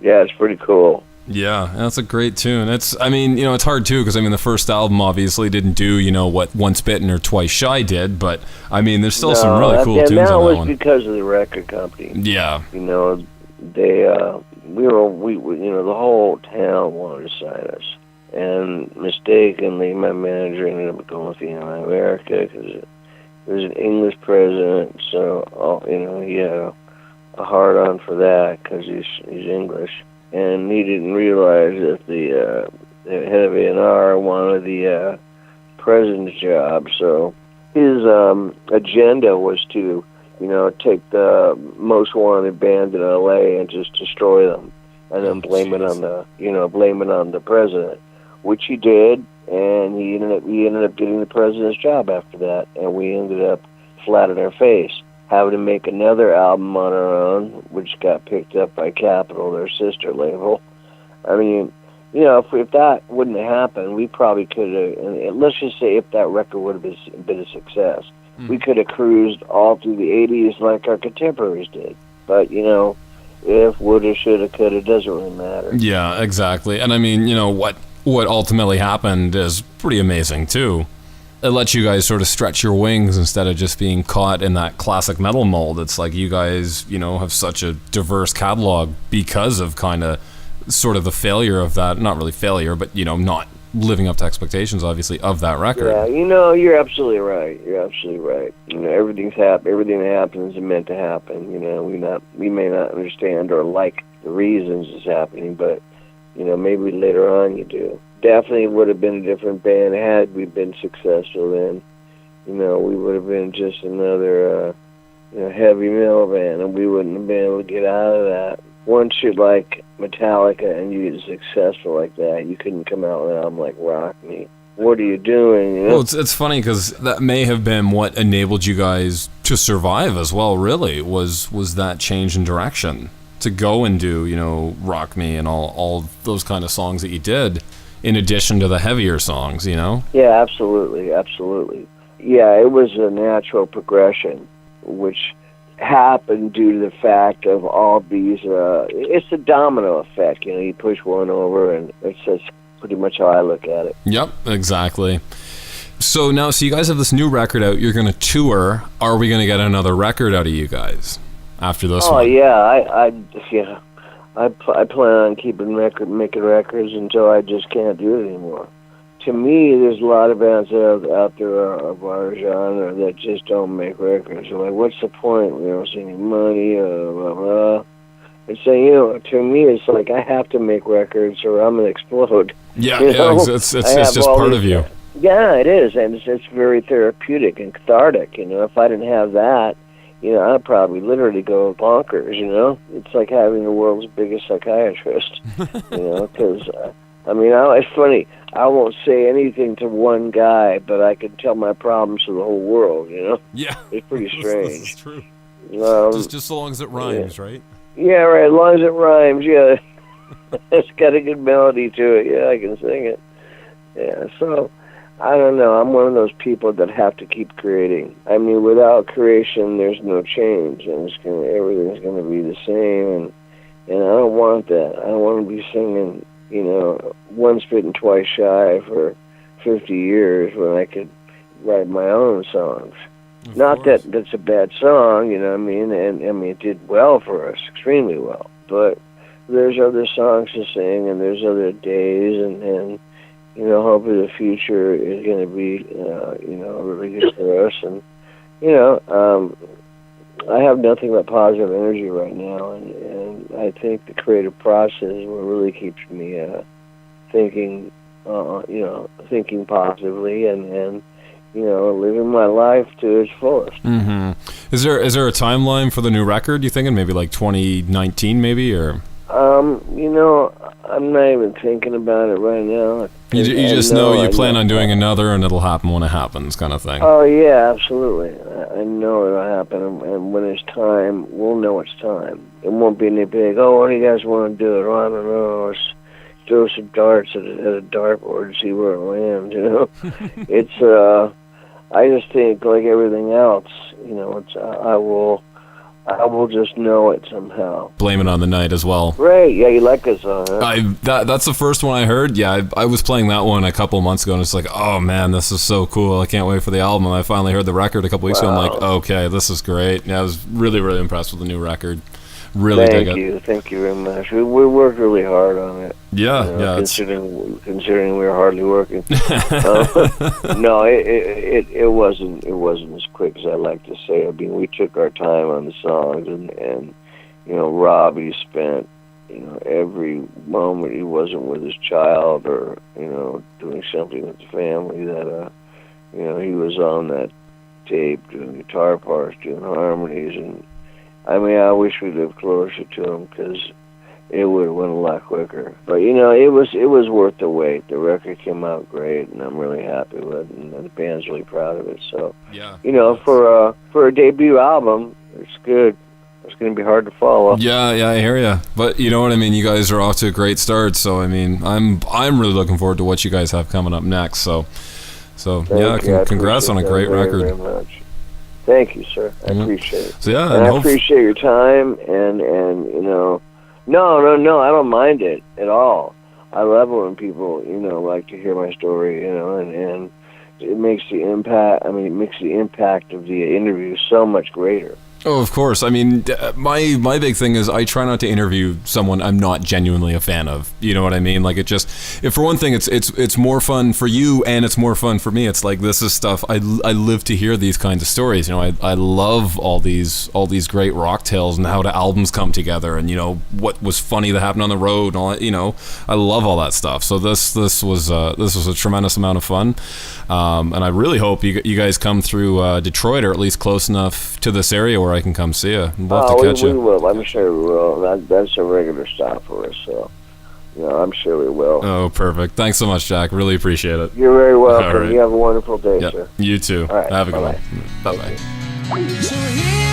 Yeah, it's pretty cool. Yeah, that's a great tune. I mean, you know, it's hard too because I mean, the first album obviously didn't do, you know, what Once Bitten or Twice Shy did, but I mean, there's still some really cool tunes on that one. That was because of the record company. Yeah. You know, they we you know, the whole town wanted to sign us. And mistakenly, my manager ended up going with America because it was an English president, so you know, he had a hard-on for that because he's English, and he didn't realize that the head of A&R wanted the president's job. So his agenda was to, you know, take the most wanted band in LA and just destroy them, and then blame it on the president. Which he did, and he ended up getting the president's job after that, and we ended up flat on our face, having to make another album on our own, which got picked up by Capitol, their sister label. I mean, you know, if that wouldn't have happened, we probably could have, and let's just say if that record would have been a success, we could have cruised all through the 80s like our contemporaries did. But, you know, if, woulda, shoulda, coulda, doesn't really matter. Yeah, exactly. And I mean, you know, what ultimately happened is pretty amazing too. It lets you guys sort of stretch your wings instead of just being caught in that classic metal mold. It's like you guys, you know, have such a diverse catalog because of kind of sort of the failure of that, not really failure, but, you know, not living up to expectations, obviously, of that record. Yeah, you know, you're absolutely right. You know, everything that happens is meant to happen. You know, we may not understand or like the reasons it's happening, but you know, maybe later on you do. Definitely would have been a different band had we been successful then. You know, we would have been just another, you know, heavy metal band, and we wouldn't have been able to get out of that. once you're like Metallica and you get successful like that, you couldn't come out with an album like Rock Me. What are you doing? You know? Well, it's funny because that may have been what enabled you guys to survive as well, really, was that change in direction. To go and do, Rock Me and all those kind of songs that you did, in addition to the heavier songs, Yeah, absolutely. Yeah, it was a natural progression, which happened due to the fact of all these, it's a domino effect, you push one over, and that's pretty much how I look at it. Yep, exactly. So you guys have this new record out, you're going to tour. Are we going to get another record out of you guys after this one? Oh, yeah, I plan on keeping making records until I just can't do it anymore. To me, there's a lot of bands out there of our genre that just don't make records. They're like, what's the point? We don't see any money, blah, blah. And so, to me, it's like I have to make records or I'm going to explode. Yeah, it's just part of you. Yeah, it is, and it's very therapeutic and cathartic. If I didn't have that, I'd probably literally go bonkers. It's like having the world's biggest psychiatrist. Because it's funny. I won't say anything to one guy, but I can tell my problems to the whole world. Yeah, it's pretty strange. This is true. Just so long as it rhymes, yeah. right? Yeah, right. As long as it rhymes, yeah. It's got a good melody to it. Yeah, I can sing it. Yeah, so I don't know. I'm one of those people that have to keep creating. Without creation, there's no change, and everything's gonna be the same. And I don't want that. I don't want to be singing, one spitting twice shy for 50 years when I could write my own songs. Not that that's a bad song, and it did well for us, extremely well. But there's other songs to sing, and there's other days, and hopefully the future is going to be, really good for us. And, I have nothing but positive energy right now, and I think the creative process is what really keeps me thinking positively and living my life to its fullest. Mm-hmm. Is there a timeline for the new record, you thinking? Maybe like 2019, maybe, or? I'm not even thinking about it right now. You just know you plan on doing another, and it'll happen when it happens, kind of thing. Oh, yeah, absolutely. I know it'll happen, and when it's time, we'll know it's time. It won't be any big, what do you guys want to do? I don't know, let's throw some darts at a dartboard and see where it lands, It's, I just think, like everything else, I will just know it somehow. Blame It on the Night as well. Right, yeah, you like that song, huh? That's the first one I heard. Yeah, I was playing that one a couple months ago, and it's like, oh man, this is so cool. I can't wait for the album. And I finally heard the record a couple weeks ago. I'm like, okay, this is great. Yeah, I was really, really impressed with the new record. Really dig it. Thank you very much. We worked really hard on it. Yeah, considering we were hardly working. No, it wasn't as quick as I like to say. We took our time on the songs, and Robbie spent every moment he wasn't with his child or doing something with the family that he was on that tape doing guitar parts, doing harmonies, and I wish we lived closer to him because it would have went a lot quicker. But it was worth the wait. The record came out great, and I'm really happy with it, and the band's really proud of it. So yeah, for a debut album, it's good. It's going to be hard to follow. Yeah, I hear you. But you know what I mean. You guys are off to a great start. So I'm really looking forward to what you guys have coming up next. So congrats on a great record. Very much. Thank you, sir. I appreciate it. So yeah, and I appreciate your time, and no, I don't mind it at all. I love when people, like to hear my story, and it makes the impact. It makes the impact of the interview so much greater. Oh, of course. My big thing is I try not to interview someone I'm not genuinely a fan of. You know what I mean? Like for one thing, it's more fun for you and it's more fun for me. It's like this is stuff I live to hear these kinds of stories. I love all these great rock tales and how the albums come together and what was funny that happened on the road and all that. I love all that stuff. So this was a tremendous amount of fun, and I really hope you guys come through Detroit or at least close enough to this area where where I can come see you. I'd love to catch we you. will. I'm sure we will. That's a regular stop for us, so I'm sure we will. Oh, perfect. Thanks so much, Jack. Really appreciate it. You're very welcome. All right. You have a wonderful day, Yep. sir. You too. All right. Have a good Bye-bye. one. Bye-bye. So here